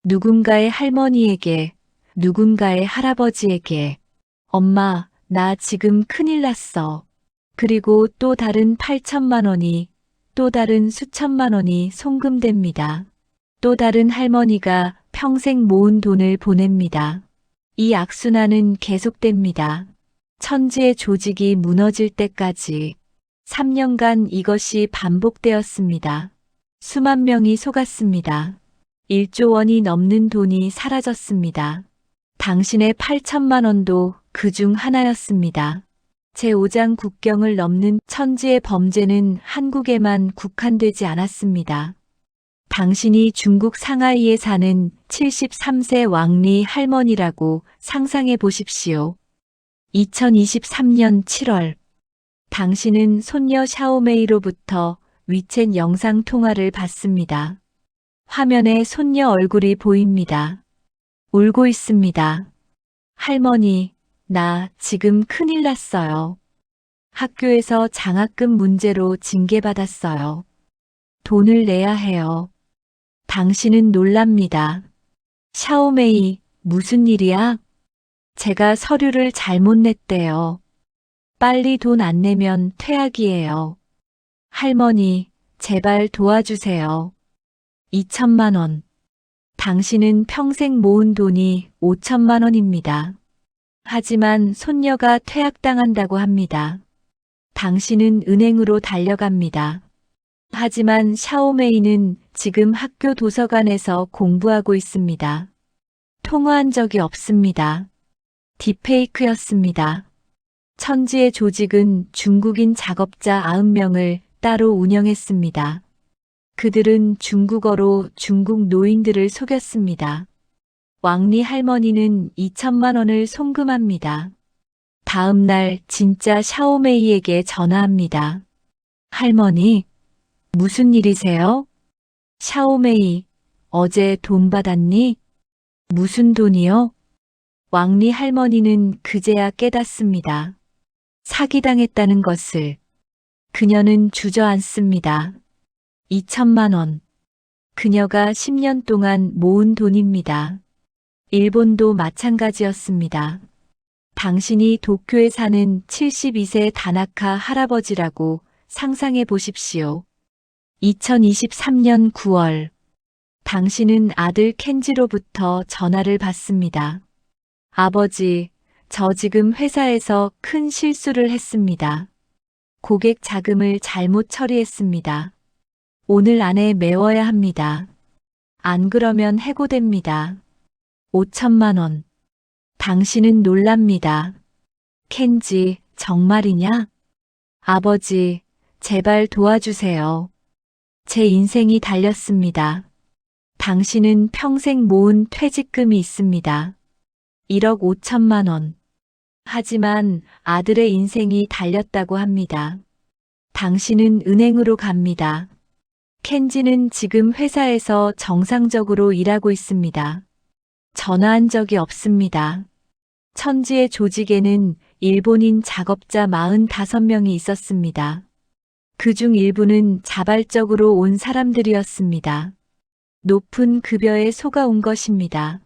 누군가의 할머니에게, 누군가의 할아버지에게, 엄마, 나 지금 큰일 났어. 그리고 또 다른 8천만 원이, 또 다른 수천만 원이 송금됩니다. 또 다른 할머니가 평생 모은 돈을 보냅니다. 이 악순환은 계속됩니다. 천지의 조직이 무너질 때까지 3년간 이것이 반복되었습니다. 수만 명이 속았습니다. 1조 원이 넘는 돈이 사라졌습니다. 당신의 8천만 원도 그 중 하나였습니다. 제5장 국경을 넘는 천지의 범죄는 한국에만 국한되지 않았습니다. 당신이 중국 상하이에 사는 73세 왕리 할머니라고 상상해 보십시오. 2023년 7월, 당신은 손녀 샤오메이로부터 위챗 영상 통화를 받습니다. 화면에 손녀 얼굴이 보입니다. 울고 있습니다. 할머니, 나 지금 큰일 났어요. 학교에서 장학금 문제로 징계받았어요. 돈을 내야 해요. 당신은 놀랍니다. 샤오메이, 무슨 일이야? 제가 서류를 잘못 냈대요. 빨리 돈 안 내면 퇴학이에요. 할머니, 제발 도와주세요. 2천만 원. 당신은 평생 모은 돈이 5천만 원입니다. 하지만 손녀가 퇴학당한다고 합니다. 당신은 은행으로 달려갑니다. 하지만 샤오메이는 지금 학교 도서관에서 공부하고 있습니다. 통화한 적이 없습니다. 딥페이크였습니다. 천지의 조직은 중국인 작업자 90명을 따로 운영했습니다. 그들은 중국어로 중국 노인들을 속였습니다. 왕리 할머니는 2천만 원을 송금합니다. 다음 날 진짜 샤오메이에게 전화합니다. 할머니, 무슨 일이세요? 샤오메이, 어제 돈 받았니? 무슨 돈이요? 왕리 할머니는 그제야 깨닫습니다. 사기당했다는 것을. 그녀는 주저앉습니다. 2천만 원. 그녀가 10년 동안 모은 돈입니다. 일본도 마찬가지였습니다. 당신이 도쿄에 사는 72세 다나카 할아버지라고 상상해 보십시오. 2023년 9월, 당신은 아들 켄지로부터 전화를 받습니다. 아버지, 저 지금 회사에서 큰 실수를 했습니다. 고객 자금을 잘못 처리했습니다. 오늘 안에 메워야 합니다. 안 그러면 해고됩니다. 5천만 원. 당신은 놀랍니다. 켄지, 정말이냐? 아버지, 제발 도와주세요. 제 인생이 달렸습니다. 당신은 평생 모은 퇴직금이 있습니다. 1억 5천만 원. 하지만 아들의 인생이 달렸다고 합니다. 당신은 은행으로 갑니다. 켄지는 지금 회사에서 정상적으로 일하고 있습니다. 전화한 적이 없습니다. 천지의 조직에는 일본인 작업자 45명이 있었습니다. 그중 일부는 자발적으로 온 사람들이었습니다. 높은 급여에 속아온 것입니다.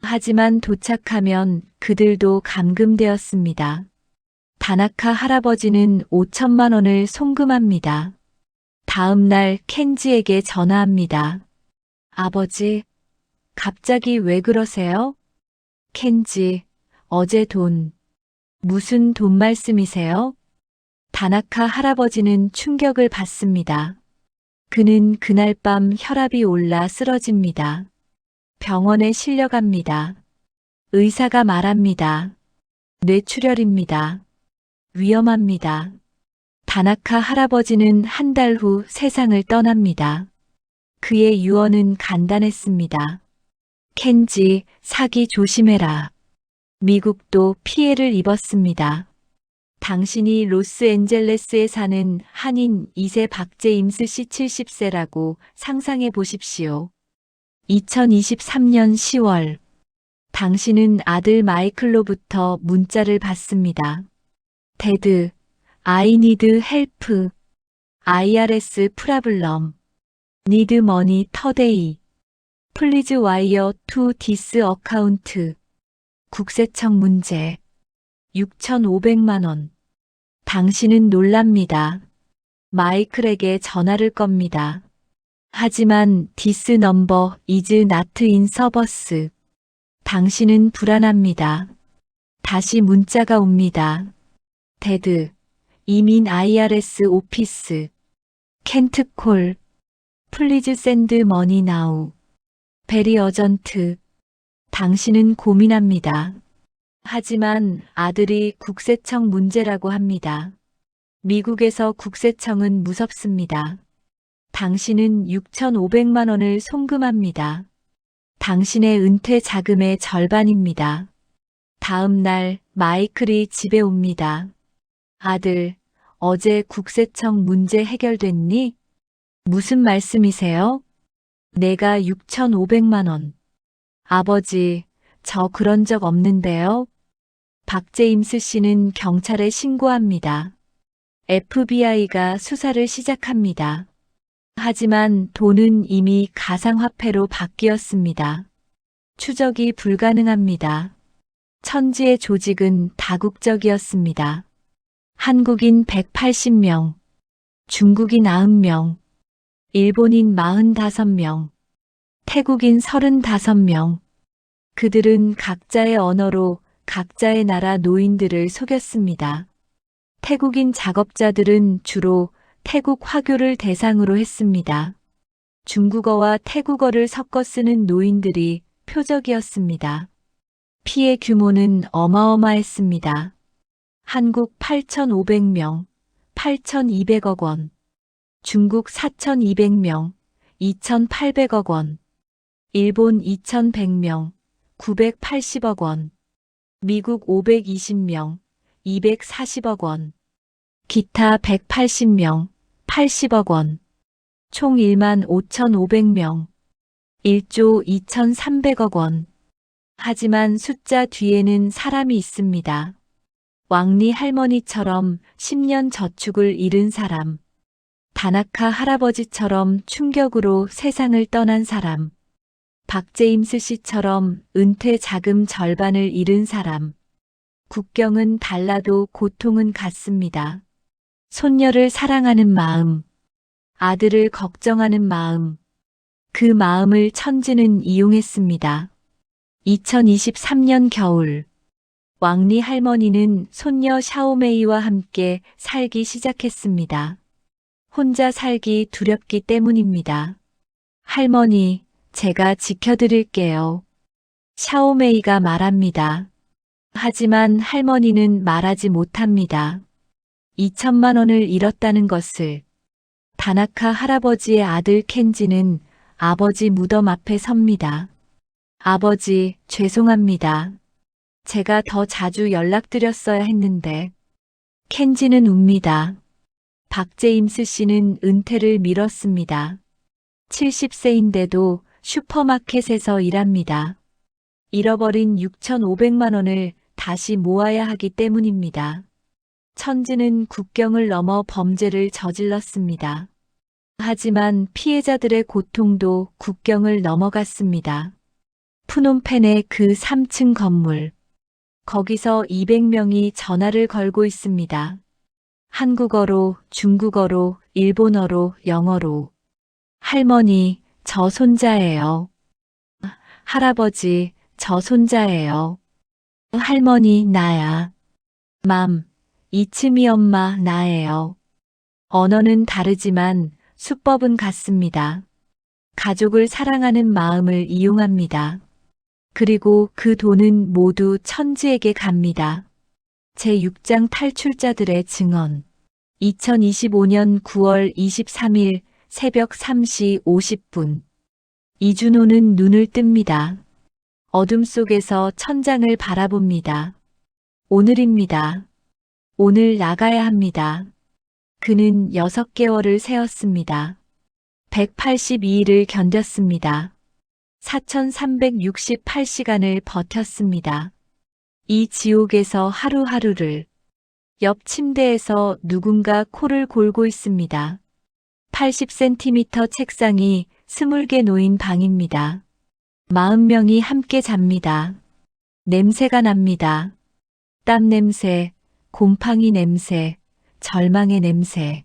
하지만 도착하면 그들도 감금되었습니다. 다나카 할아버지는 5천만 원을 송금합니다. 다음 날 켄지에게 전화합니다. 아버지, 갑자기 왜 그러세요? 켄지, 어제 돈. 무슨 돈 말씀이세요? 다나카 할아버지는 충격을 받습니다. 그는 그날 밤 혈압이 올라 쓰러집니다. 병원에 실려갑니다. 의사가 말합니다. 뇌출혈입니다. 위험합니다. 다나카 할아버지는 한 달 후 세상을 떠납니다. 그의 유언은 간단했습니다. 켄지, 사기 조심해라. 미국도 피해를 입었습니다. 당신이 로스앤젤레스에 사는 한인 2세 박제임스 씨 70세라고 상상해 보십시오. 2023년 10월, 당신은 아들 마이클로부터 문자를 받습니다. 데드, I need help. IRS 프라블럼. need money today. Please wire to this account. 국세청 문제. 6,500만 원. 당신은 놀랍니다. 마이클에게 전화를 겁니다. 하지만 this number is not in service. 당신은 불안합니다. 다시 문자가 옵니다. 데드, 이민 IRS 오피스. can't call. Please send money now. very urgent. 당신은 고민합니다. 하지만 아들이 국세청 문제라고 합니다. 미국에서 국세청은 무섭습니다. 당신은 6,500만 원을 송금합니다. 당신의 은퇴 자금의 절반입니다. 다음 날 마이클이 집에 옵니다. 아들, 어제 국세청 문제 해결됐니? 무슨 말씀이세요? 내가 6,500만 원. 아버지, 저 그런 적 없는데요. 박제임스 씨는 경찰에 신고합니다. FBI가 수사를 시작합니다. 하지만 돈은 이미 가상화폐로 바뀌었습니다. 추적이 불가능합니다. 천지의 조직은 다국적이었습니다. 한국인 180명, 중국인 90명, 일본인 45명, 태국인 35명. 그들은 각자의 언어로 각자의 나라 노인들을 속였습니다. 태국인 작업자들은 주로 태국 화교를 대상으로 했습니다. 중국어와 태국어를 섞어 쓰는 노인들이 표적이었습니다. 피해 규모는 어마어마했습니다. 한국 8,500명, 8,200억 원. 중국 4,200명, 2,800억 원. 일본 2,100명, 980억 원. 미국 520명, 240억 원. 기타 180명, 80억 원. 총 1만 5,500명, 1조 2,300억 원. 하지만 숫자 뒤에는 사람이 있습니다. 왕리 할머니처럼 10년 저축을 잃은 사람. 다나카 할아버지처럼 충격으로 세상을 떠난 사람. 박제임스 씨처럼 은퇴 자금 절반을 잃은 사람. 국경은 달라도 고통은 같습니다. 손녀를 사랑하는 마음, 아들을 걱정하는 마음, 그 마음을 천지는 이용했습니다. 2023년 겨울, 왕리 할머니는 손녀 샤오메이와 함께 살기 시작했습니다. 혼자 살기 두렵기 때문입니다. 할머니, 제가 지켜드릴게요. 샤오메이가 말합니다. 하지만 할머니는 말하지 못합니다. 2천만 원을 잃었다는 것을. 다나카 할아버지의 아들 켄지는 아버지 무덤 앞에 섭니다. 아버지, 죄송합니다. 제가 더 자주 연락드렸어야 했는데. 켄지는 웁니다. 박제임스 씨는 은퇴를 미뤘습니다. 70세인데도 슈퍼마켓에서 일합니다. 잃어버린 6,500만 원을 다시 모아야 하기 때문입니다. 천지는 국경을 넘어 범죄를 저질렀습니다. 하지만 피해자들의 고통도 국경을 넘어갔습니다. 푸놈펜의 그 3층 건물. 거기서 200명이 전화를 걸고 있습니다. 한국어로, 중국어로, 일본어로, 영어로. 할머니, 저 손자예요. 할아버지, 저 손자예요. 할머니, 나야. 맘, 이츠미 엄마, 나예요. 언어는 다르지만 수법은 같습니다. 가족을 사랑하는 마음을 이용합니다. 그리고 그 돈은 모두 천지에게 갑니다. 제6장 탈출자들의 증언. 2025년 9월 23일 새벽 3시 50분. 이준호는 눈을 뜹니다. 어둠 속에서 천장을 바라봅니다. 오늘입니다. 오늘 나가야 합니다. 그는 6개월을 세었습니다. 182일을 견뎠습니다. 4,368시간을 버텼습니다. 이 지옥에서 하루하루를. 옆 침대에서 누군가 코를 골고 있습니다. 80cm 책상이 20개 놓인 방입니다. 40명이 함께 잡니다. 냄새가 납니다. 땀 냄새, 곰팡이 냄새, 절망의 냄새.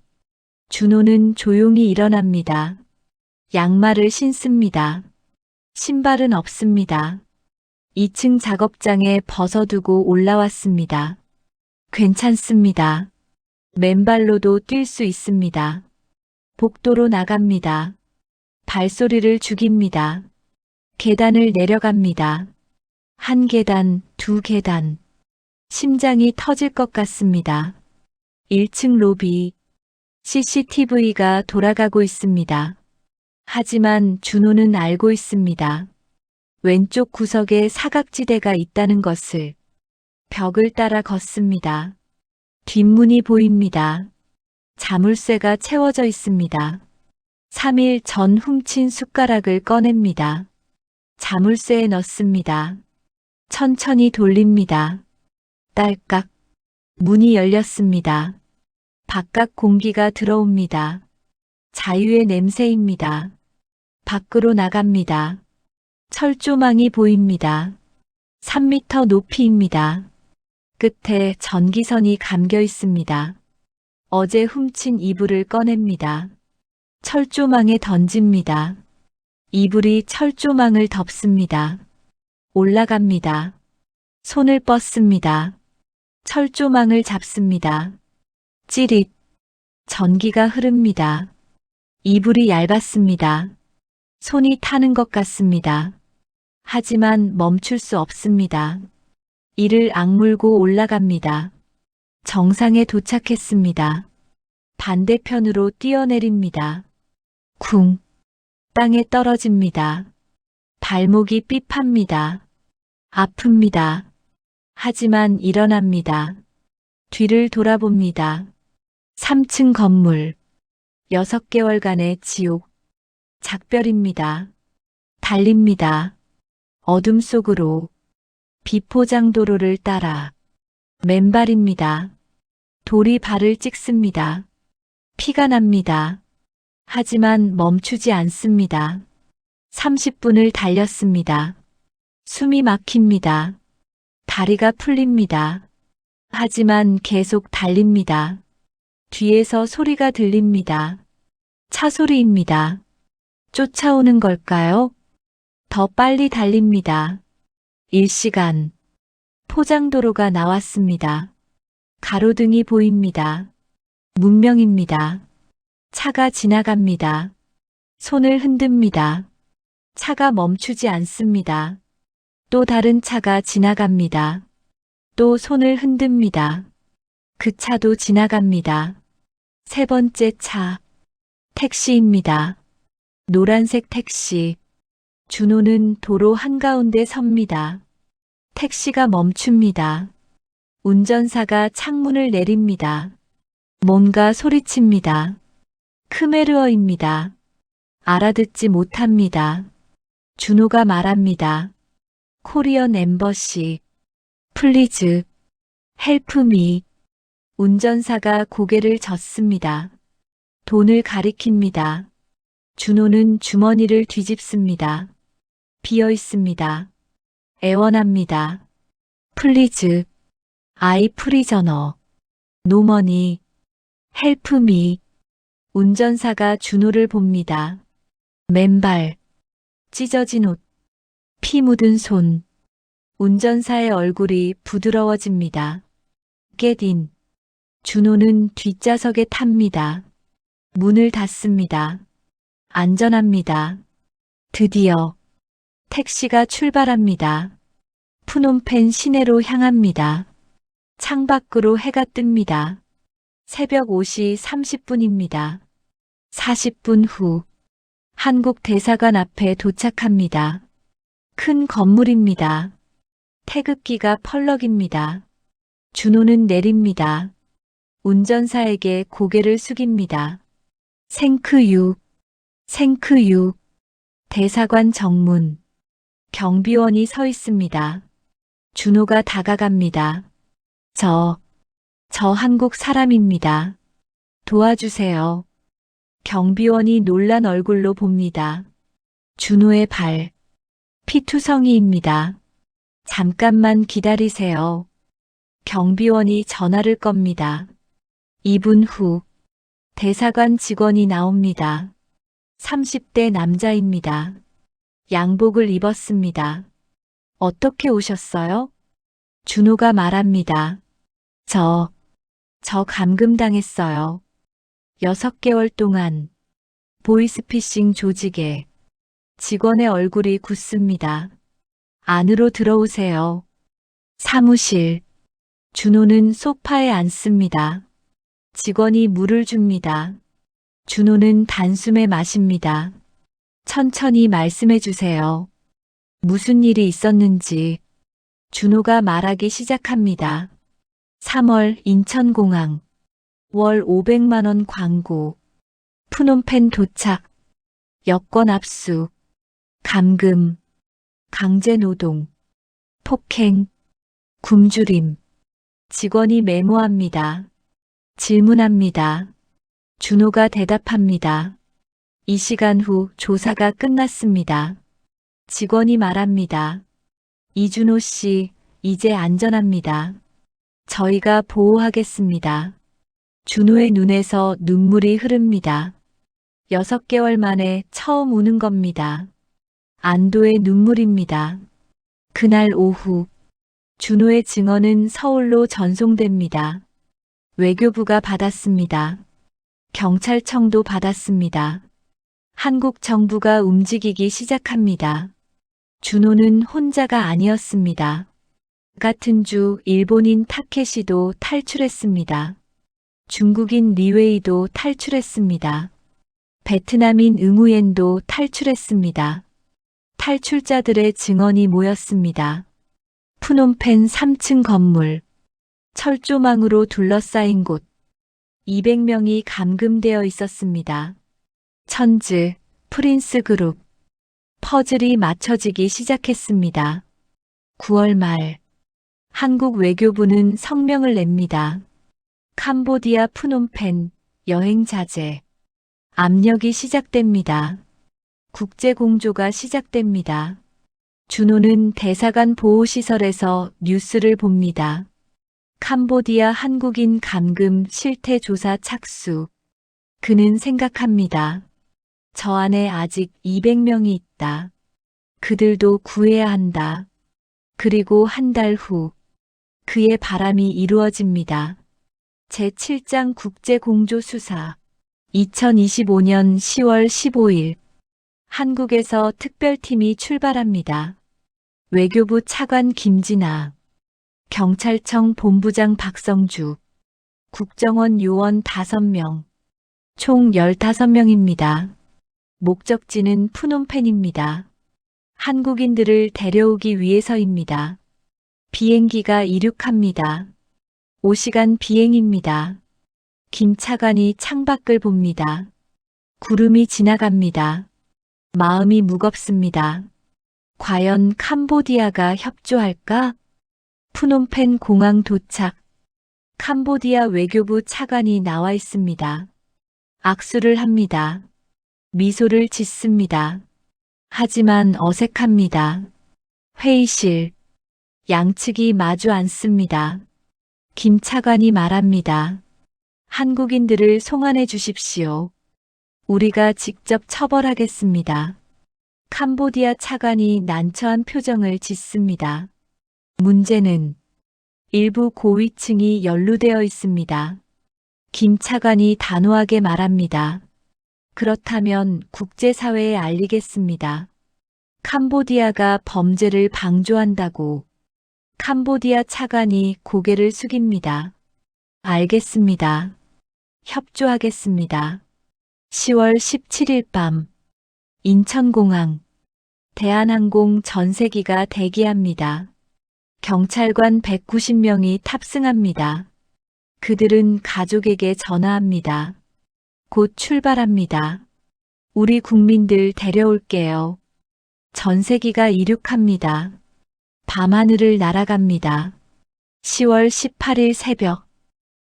준호는 조용히 일어납니다. 양말을 신습니다. 신발은 없습니다. 2층 작업장에 벗어두고 올라왔습니다. 괜찮습니다. 맨발로도 뛸 수 있습니다. 복도로 나갑니다. 발소리를 죽입니다. 계단을 내려갑니다. 1계단, 2계단. 심장이 터질 것 같습니다. 1층 로비. CCTV가 돌아가고 있습니다. 하지만 준호는 알고 있습니다. 왼쪽 구석에 사각지대가 있다는 것을. 벽을 따라 걷습니다. 뒷문이 보입니다. 자물쇠가 채워져 있습니다. 3일 전 훔친 숟가락을 꺼냅니다. 자물쇠에 넣습니다. 천천히 돌립니다. 딸깍. 문이 열렸습니다. 바깥 공기가 들어옵니다. 자유의 냄새입니다. 밖으로 나갑니다. 철조망이 보입니다. 3m 높이입니다. 끝에 전기선이 감겨 있습니다. 어제 훔친 이불을 꺼냅니다. 철조망에 던집니다. 이불이 철조망을 덮습니다. 올라갑니다. 손을 뻗습니다. 철조망을 잡습니다. 찌릿. 전기가 흐릅니다. 이불이 얇았습니다. 손이 타는 것 같습니다. 하지만 멈출 수 없습니다. 이를 악물고 올라갑니다. 정상에 도착했습니다. 반대편으로 뛰어내립니다. 쿵. 땅에 떨어집니다. 발목이 삐팝니다. 아픕니다. 하지만 일어납니다. 뒤를 돌아봅니다. 3층 건물. 6개월간의 지옥. 작별입니다. 달립니다. 어둠 속으로. 비포장 도로를 따라. 맨발입니다. 돌이 발을 찍습니다. 피가 납니다. 하지만 멈추지 않습니다. 30분을 달렸습니다. 숨이 막힙니다. 다리가 풀립니다. 하지만 계속 달립니다. 뒤에서 소리가 들립니다. 차 소리입니다. 쫓아오는 걸까요? 더 빨리 달립니다. 1시간. 포장도로가 나왔습니다. 가로등이 보입니다. 문명입니다. 차가 지나갑니다. 손을 흔듭니다. 차가 멈추지 않습니다. 또 다른 차가 지나갑니다. 또 손을 흔듭니다. 그 차도 지나갑니다. 세 번째 차, 택시입니다. 노란색 택시. 준호는 도로 한가운데 섭니다. 택시가 멈춥니다. 운전사가 창문을 내립니다. 뭔가 소리칩니다. 크메르어입니다. 알아듣지 못합니다. 준호가 말합니다. 코리언 엠버시. 플리즈. 헬프미. 운전사가 고개를 젓습니다. 돈을 가리킵니다. 준호는 주머니를 뒤집습니다. 비어 있습니다. 애원합니다. 플리즈. 아이 프리저너. 노머니. 헬프미. 운전사가 준호를 봅니다. 맨발. 찢어진 옷. 피 묻은 손. 운전사의 얼굴이 부드러워집니다. 겟인. 준호는 뒷좌석에 탑니다. 문을 닫습니다. 안전합니다. 드디어 택시가 출발합니다. 푸놈펜 시내로 향합니다. 창밖으로 해가 뜹니다. 새벽 5시 30분입니다. 40분 후 한국 대사관 앞에 도착합니다. 큰 건물입니다. 태극기가 펄럭입니다. 준호는 내립니다. 운전사에게 고개를 숙입니다. 생크유, 생크유. 대사관 정문. 경비원이 서 있습니다. 준호가 다가갑니다. 저 한국 사람입니다. 도와주세요. 경비원이 놀란 얼굴로 봅니다. 준호의 발. 피투성이입니다. 잠깐만 기다리세요. 경비원이 전화를 겁니다. 2분 후 대사관 직원이 나옵니다. 30대 남자입니다. 양복을 입었습니다. 어떻게 오셨어요? 준호가 말합니다. 저 감금당했어요. 6개월 동안. 보이스피싱 조직에. 직원의 얼굴이 굳습니다. 안으로 들어오세요. 사무실. 준호는 소파에 앉습니다. 직원이 물을 줍니다. 준호는 단숨에 마십니다. 천천히 말씀해 주세요. 무슨 일이 있었는지. 준호가 말하기 시작합니다. 3월 인천공항. 월 500만 원 광고. 푸놈펜 도착. 여권 압수. 감금. 강제노동. 폭행. 굶주림. 직원이 메모합니다. 질문합니다. 준호가 대답합니다. 이 시간 후 조사가 끝났습니다. 직원이 말합니다. 이준호 씨, 이제 안전합니다. 저희가 보호하겠습니다. 준호의 눈에서 눈물이 흐릅니다. 6개월 만에 처음 우는 겁니다. 안도의 눈물입니다. 그날 오후 준호의 증언은 서울로 전송됩니다. 외교부가 받았습니다. 경찰청도 받았습니다. 한국 정부가 움직이기 시작합니다. 준호는 혼자가 아니었습니다. 같은 주 일본인 타케시도 탈출했습니다. 중국인 리웨이도 탈출했습니다. 베트남인 응우옌도 탈출했습니다. 탈출자들의 증언이 모였습니다. 푸놈펜 3층 건물. 철조망으로 둘러싸인 곳. 200명이 감금되어 있었습니다. 천즈, 프린스 그룹. 퍼즐이 맞춰지기 시작했습니다. 9월 말. 한국 외교부는 성명을 냅니다. 캄보디아 푸놈펜 여행 자제. 압력이 시작됩니다. 국제공조가 시작됩니다. 준호는 대사관 보호시설에서 뉴스를 봅니다. 캄보디아 한국인 감금 실태 조사 착수. 그는 생각합니다. 저 안에 아직 200명이 있다. 그들도 구해야 한다. 그리고 한 달 후 그의 바람이 이루어집니다. 제7장 국제공조수사. 2025년 10월 15일 한국에서 특별팀이 출발합니다. 외교부 차관 김진아, 경찰청 본부장 박성주, 국정원 요원 5명, 총 15명입니다. 목적지는 푸놈펜입니다. 한국인들을 데려오기 위해서입니다. 비행기가 이륙합니다. 5시간 비행입니다. 김 차관이 창밖을 봅니다. 구름이 지나갑니다. 마음이 무겁습니다. 과연 캄보디아가 협조할까? 푸놈펜 공항 도착. 캄보디아 외교부 차관이 나와 있습니다. 악수를 합니다. 미소를 짓습니다. 하지만 어색합니다. 회의실. 양측이 마주 앉습니다. 김 차관이 말합니다. 한국인들을 송환해 주십시오. 우리가 직접 처벌하겠습니다. 캄보디아 차관이 난처한 표정을 짓습니다. 문제는 일부 고위층이 연루되어 있습니다. 김 차관이 단호하게 말합니다. 그렇다면 국제사회에 알리겠습니다. 캄보디아가 범죄를 방조한다고. 캄보디아 차관이 고개를 숙입니다. 알겠습니다. 협조하겠습니다. 10월 17일 밤 인천공항 대한항공 전세기가 대기합니다. 경찰관 190명이 탑승합니다. 그들은 가족에게 전화합니다. 곧 출발합니다. 우리 국민들 데려올게요. 전세기가 이륙합니다. 밤하늘을 날아갑니다. 10월 18일 새벽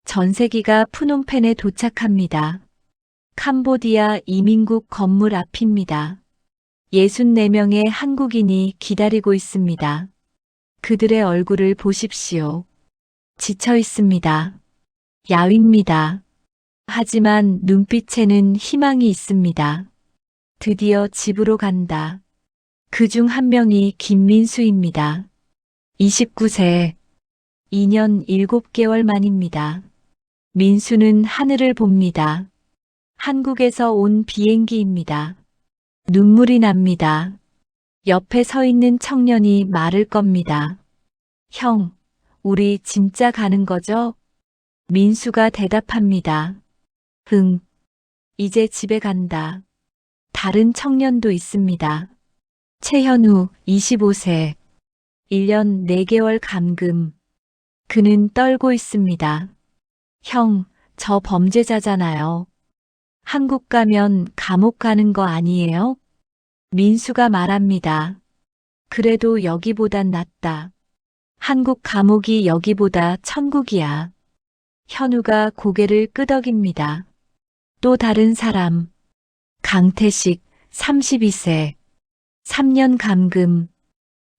전세기가 푸놈펜에 도착합니다. 캄보디아 이민국 건물 앞입니다. 64명의 한국인이 기다리고 있습니다. 그들의 얼굴을 보십시오. 지쳐 있습니다. 야위입니다. 하지만 눈빛에는 희망이 있습니다. 드디어 집으로 간다. 그중 한 명이 김민수입니다. 29세, 2년 7개월 만입니다. 민수는 하늘을 봅니다. 한국에서 온 비행기입니다. 눈물이 납니다. 옆에 서 있는 청년이 말을 겁니다. 형, 우리 진짜 가는 거죠? 민수가 대답합니다. 응, 이제 집에 간다. 다른 청년도 있습니다. 최현우, 25세, 1년 4개월 감금. 그는 떨고 있습니다. 형, 저 범죄자잖아요. 한국 가면 감옥 가는 거 아니에요? 민수가 말합니다. 그래도 여기보단 낫다. 한국 감옥이 여기보다 천국이야. 현우가 고개를 끄덕입니다. 또 다른 사람. 강태식, 32세. 3년 감금.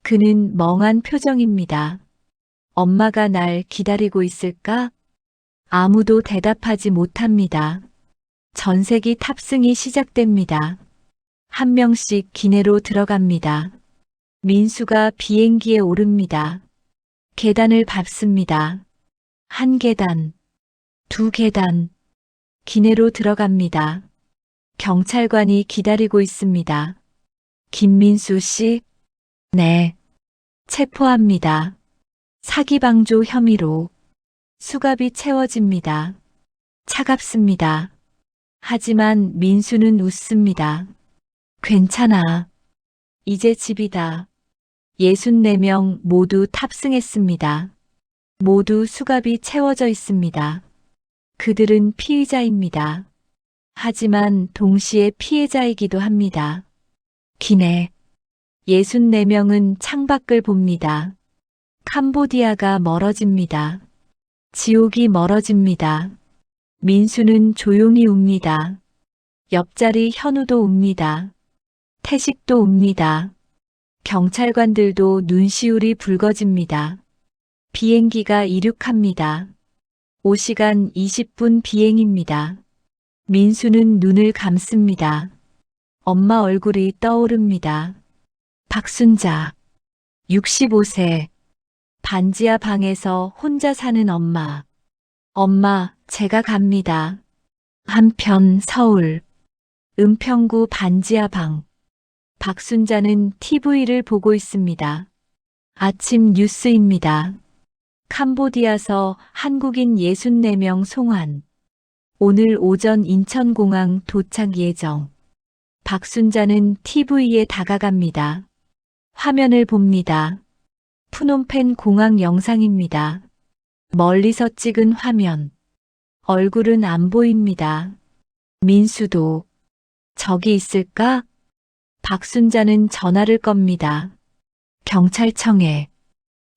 그는 멍한 표정입니다. 엄마가 날 기다리고 있을까? 아무도 대답하지 못합니다. 전세기 탑승이 시작됩니다. 한 명씩 기내로 들어갑니다. 민수가 비행기에 오릅니다. 계단을 밟습니다. 한 계단, 두 계단, 기내로 들어갑니다. 경찰관이 기다리고 있습니다. 김민수 씨? 네. 체포합니다. 사기방조 혐의로. 수갑이 채워집니다. 차갑습니다. 하지만 민수는 웃습니다. 괜찮아. 이제 집이다. 64명 모두 탑승했습니다. 모두 수갑이 채워져 있습니다. 그들은 피의자입니다. 하지만 동시에 피해자이기도 합니다. 기내 64명은 창밖을 봅니다. 캄보디아가 멀어집니다. 지옥이 멀어집니다. 민수는 조용히 웁니다. 옆자리 현우도 웁니다. 태식도 웁니다. 경찰관들도 눈시울이 붉어집니다. 비행기가 이륙합니다. 5시간 20분 비행입니다. 민수는 눈을 감습니다. 엄마 얼굴이 떠오릅니다. 박순자, 65세, 반지하 방에서 혼자 사는 엄마. 엄마, 제가 갑니다. 한편 서울, 은평구 반지하 방. 박순자는 TV를 보고 있습니다. 아침 뉴스입니다. 캄보디아서 한국인 64명 송환. 오늘 오전 인천공항 도착 예정. 박순자는 TV에 다가갑니다. 화면을 봅니다. 푸놈펜 공항 영상입니다. 멀리서 찍은 화면. 얼굴은 안 보입니다. 민수도 저기 있을까? 박순자는 전화를 겁니다. 경찰청에.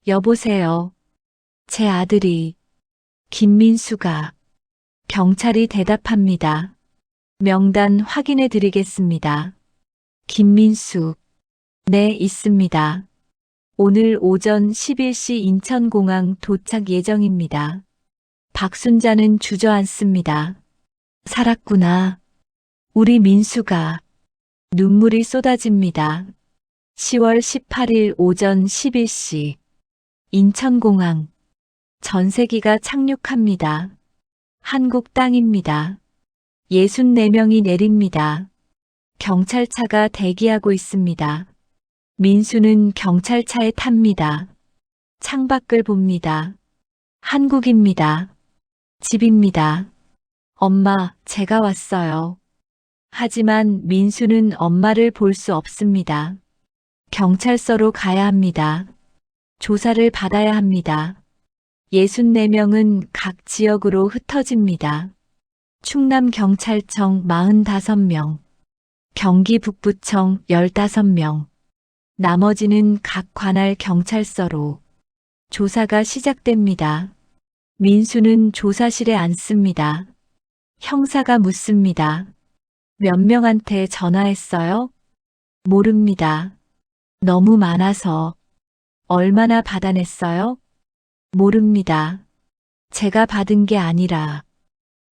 여보세요. 제 아들이 김민수가. 경찰이 대답합니다. 명단 확인해 드리겠습니다. 김민수. 네, 있습니다. 오늘 오전 11시 인천공항 도착 예정입니다. 박순자는 주저앉습니다. 살았구나. 우리 민수가. 눈물이 쏟아집니다. 10월 18일 오전 11시. 인천공항. 전세기가 착륙합니다. 한국 땅입니다. 64명이 내립니다. 경찰차가 대기하고 있습니다. 민수는 경찰차에 탑니다. 창밖을 봅니다. 한국입니다. 집입니다. 엄마, 제가 왔어요. 하지만 민수는 엄마를 볼 수 없습니다. 경찰서로 가야 합니다. 조사를 받아야 합니다. 64명은 각 지역으로 흩어집니다. 충남경찰청 45명, 경기북부청 15명, 나머지는 각 관할 경찰서로 조사가 시작됩니다. 민수는 조사실에 앉습니다. 형사가 묻습니다. 몇 명한테 전화했어요? 모릅니다. 너무 많아서. 얼마나 받아냈어요? 모릅니다. 제가 받은 게 아니라.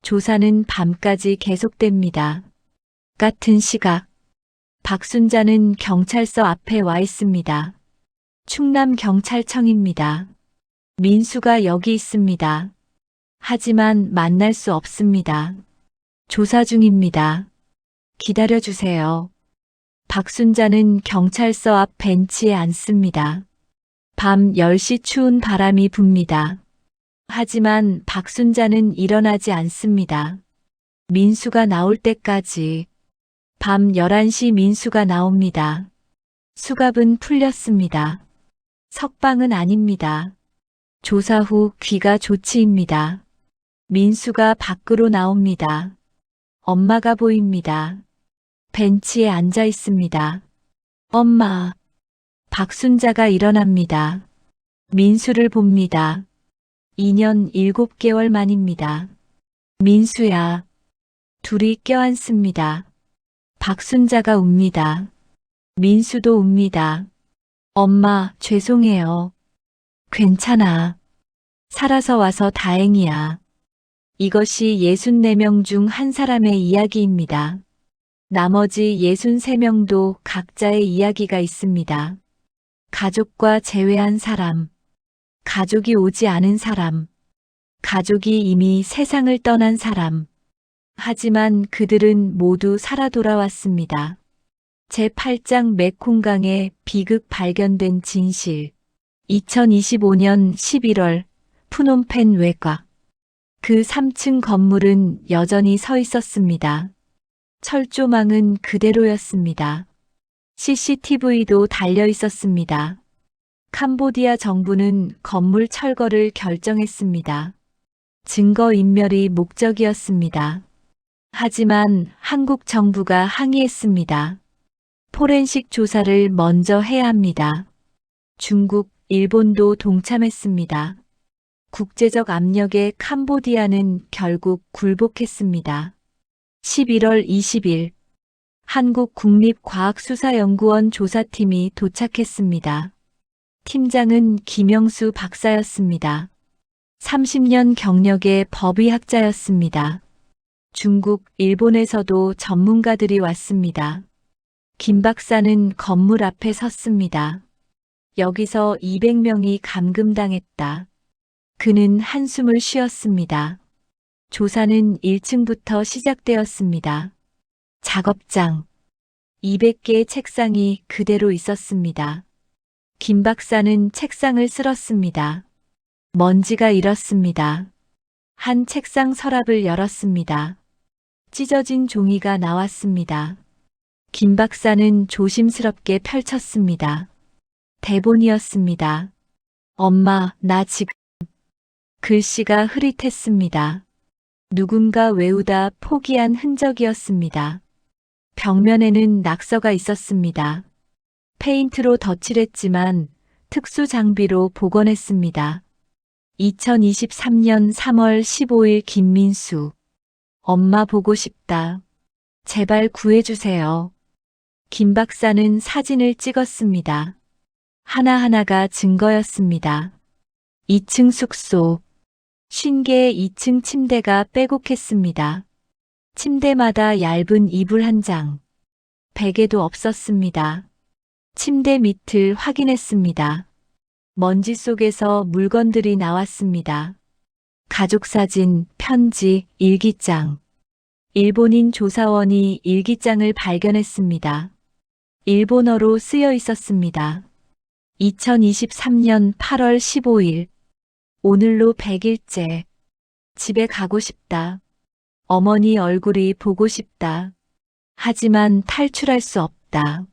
조사는 밤까지 계속됩니다. 같은 시각. 박순자는 경찰서 앞에 와 있습니다. 충남경찰청입니다. 민수가 여기 있습니다. 하지만 만날 수 없습니다. 조사 중입니다. 기다려주세요. 박순자는 경찰서 앞 벤치에 앉습니다. 밤 10시 추운 바람이 붑니다. 하지만 박순자는 일어나지 않습니다. 민수가 나올 때까지. 밤 11시 민수가 나옵니다. 수갑은 풀렸습니다. 석방은 아닙니다. 조사 후 귀가 조치입니다. 민수가 밖으로 나옵니다. 엄마가 보입니다. 벤치에 앉아 있습니다. 엄마. 박순자가 일어납니다. 민수를 봅니다. 2년 7개월 만입니다. 민수야. 둘이 껴안습니다. 박순자가 웁니다. 민수도 웁니다. 엄마, 죄송해요. 괜찮아. 살아서 와서 다행이야. 이것이 64명 중 한 사람의 이야기입니다. 나머지 63명도 각자의 이야기가 있습니다. 가족과 재회한 사람, 가족이 오지 않은 사람, 가족이 이미 세상을 떠난 사람. 하지만 그들은 모두 살아 돌아왔습니다. 제8장 메콩강에 비극 발견된 진실. 2025년 11월 푸놈펜 외곽. 그 3층 건물은 여전히 서 있었습니다. 철조망은 그대로였습니다. CCTV도 달려 있었습니다. 캄보디아 정부는 건물 철거를 결정했습니다. 증거인멸이 목적이었습니다. 하지만 한국 정부가 항의했습니다. 포렌식 조사를 먼저 해야 합니다. 중국, 일본도 동참했습니다. 국제적 압력에 캄보디아는 결국 굴복했습니다. 11월 20일 한국국립과학수사연구원 조사팀이 도착했습니다. 팀장은 김영수 박사였습니다. 30년 경력의 법의학자였습니다. 중국, 일본에서도 전문가들이 왔습니다. 김 박사는 건물 앞에 섰습니다. 여기서 200명이 감금당했다. 그는 한숨을 쉬었습니다. 조사는 1층부터 시작되었습니다. 작업장. 200개의 책상이 그대로 있었습니다. 김 박사는 책상을 쓸었습니다. 먼지가 일었습니다. 한 책상 서랍을 열었습니다. 찢어진 종이가 나왔습니다. 김 박사는 조심스럽게 펼쳤습니다. 대본이었습니다. 엄마, 나 지금. 글씨가 흐릿했습니다. 누군가 외우다 포기한 흔적이었습니다. 벽면에는 낙서가 있었습니다. 페인트로 덧칠했지만 특수 장비로 복원했습니다. 2023년 3월 15일 김민수. 엄마 보고 싶다. 제발 구해주세요. 김 박사는 사진을 찍었습니다. 하나하나가 증거였습니다. 2층 숙소. 50개의 2층 침대가 빼곡했습니다. 침대마다 얇은 이불 한 장. 베개도 없었습니다. 침대 밑을 확인했습니다. 먼지 속에서 물건들이 나왔습니다. 가족사진, 편지, 일기장. 일본인 조사원이 일기장을 발견했습니다. 일본어로 쓰여 있었습니다. 2023년 8월 15일. 오늘로 100일째. 집에 가고 싶다. 어머니 얼굴이 보고 싶다. 하지만 탈출할 수 없다.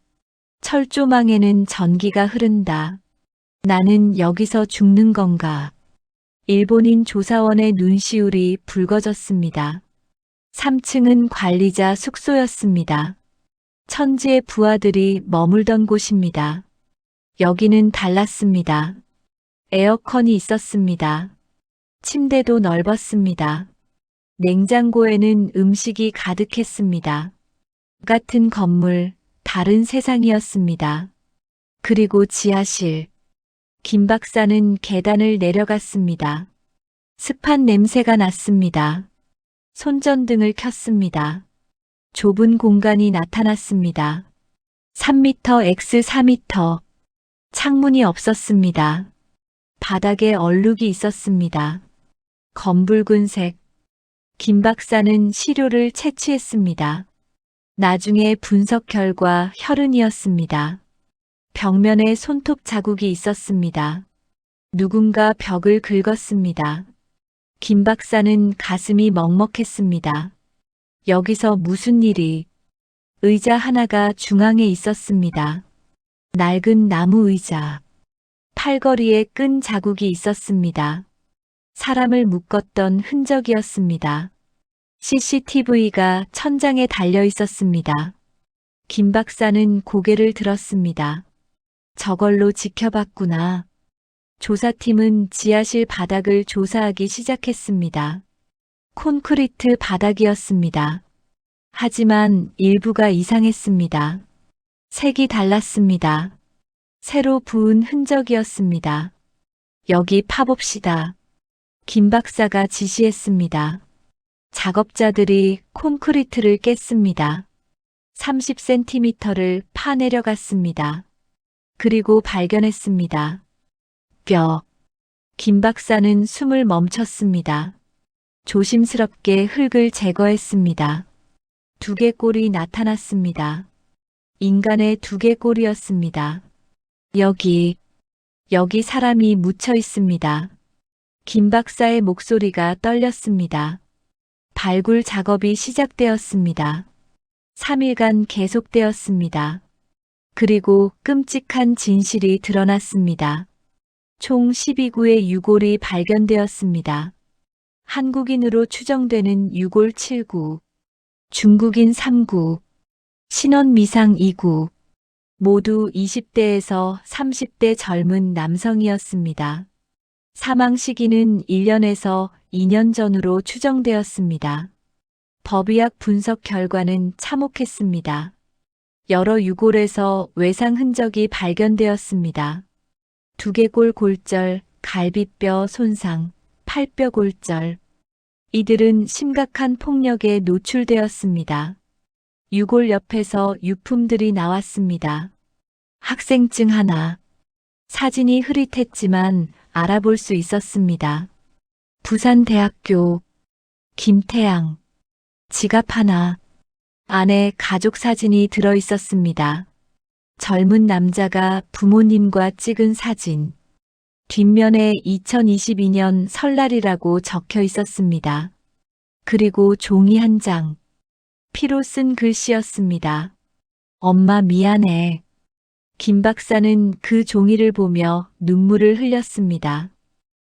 철조망에는 전기가 흐른다. 나는 여기서 죽는 건가? 일본인 조사원의 눈시울이 붉어졌습니다. 3층은 관리자 숙소였습니다. 천지의 부하들이 머물던 곳입니다. 여기는 달랐습니다. 에어컨이 있었습니다. 침대도 넓었습니다. 냉장고에는 음식이 가득했습니다. 같은 건물, 다른 세상이었습니다. 그리고 지하실. 김 박사는 계단을 내려갔습니다. 습한 냄새가 났습니다. 손전등을 켰습니다. 좁은 공간이 나타났습니다. 3m x 4m. 창문이 없었습니다. 바닥에 얼룩이 있었습니다. 검붉은색. 김 박사는 시료를 채취했습니다. 나중에 분석 결과 혈흔이었습니다. 벽면에 손톱 자국이 있었습니다. 누군가 벽을 긁었습니다. 김 박사는 가슴이 먹먹했습니다. 여기서 무슨 일이? 의자 하나가 중앙에 있었습니다. 낡은 나무 의자. 팔걸이에 끈 자국이 있었습니다. 사람을 묶었던 흔적이었습니다. CCTV가 천장에 달려 있었습니다. 김 박사는 고개를 들었습니다. 저걸로 지켜봤구나. 조사팀은 지하실 바닥을 조사하기 시작했습니다. 콘크리트 바닥이었습니다. 하지만 일부가 이상했습니다. 색이 달랐습니다. 새로 부은 흔적이었습니다. 여기 파봅시다. 김 박사가 지시했습니다. 작업자들이 콘크리트를 깼습니다. 30cm를 파내려갔습니다. 그리고 발견했습니다. 뼈. 김 박사는 숨을 멈췄습니다. 조심스럽게 흙을 제거했습니다. 두개골이 나타났습니다. 인간의 두개골이었습니다. 여기 사람이 묻혀 있습니다. 김 박사의 목소리가 떨렸습니다. 발굴 작업이 시작되었습니다. 3일간 계속되었습니다. 그리고 끔찍한 진실이 드러났습니다. 총 12구의 유골이 발견되었습니다. 한국인으로 추정되는 유골 7구, 중국인 3구, 신원 미상 2구, 모두 20대에서 30대 젊은 남성이었습니다. 사망 시기는 1년에서 2년 전으로 추정되었습니다. 법의학 분석 결과는 참혹했습니다. 여러 유골에서 외상 흔적이 발견되었습니다. 두개골 골절, 갈비뼈 손상, 팔뼈 골절. 이들은 심각한 폭력에 노출되었습니다. 유골 옆에서 유품들이 나왔습니다. 학생증 하나. 사진이 흐릿했지만 알아볼 수 있었습니다. 부산대학교. 김태양. 지갑 하나. 안에 가족 사진이 들어 있었습니다. 젊은 남자가 부모님과 찍은 사진. 뒷면에 2022년 설날이라고 적혀 있었습니다. 그리고 종이 한 장. 피로 쓴 글씨였습니다. 엄마 미안해. 김 박사는 그 종이를 보며 눈물을 흘렸습니다.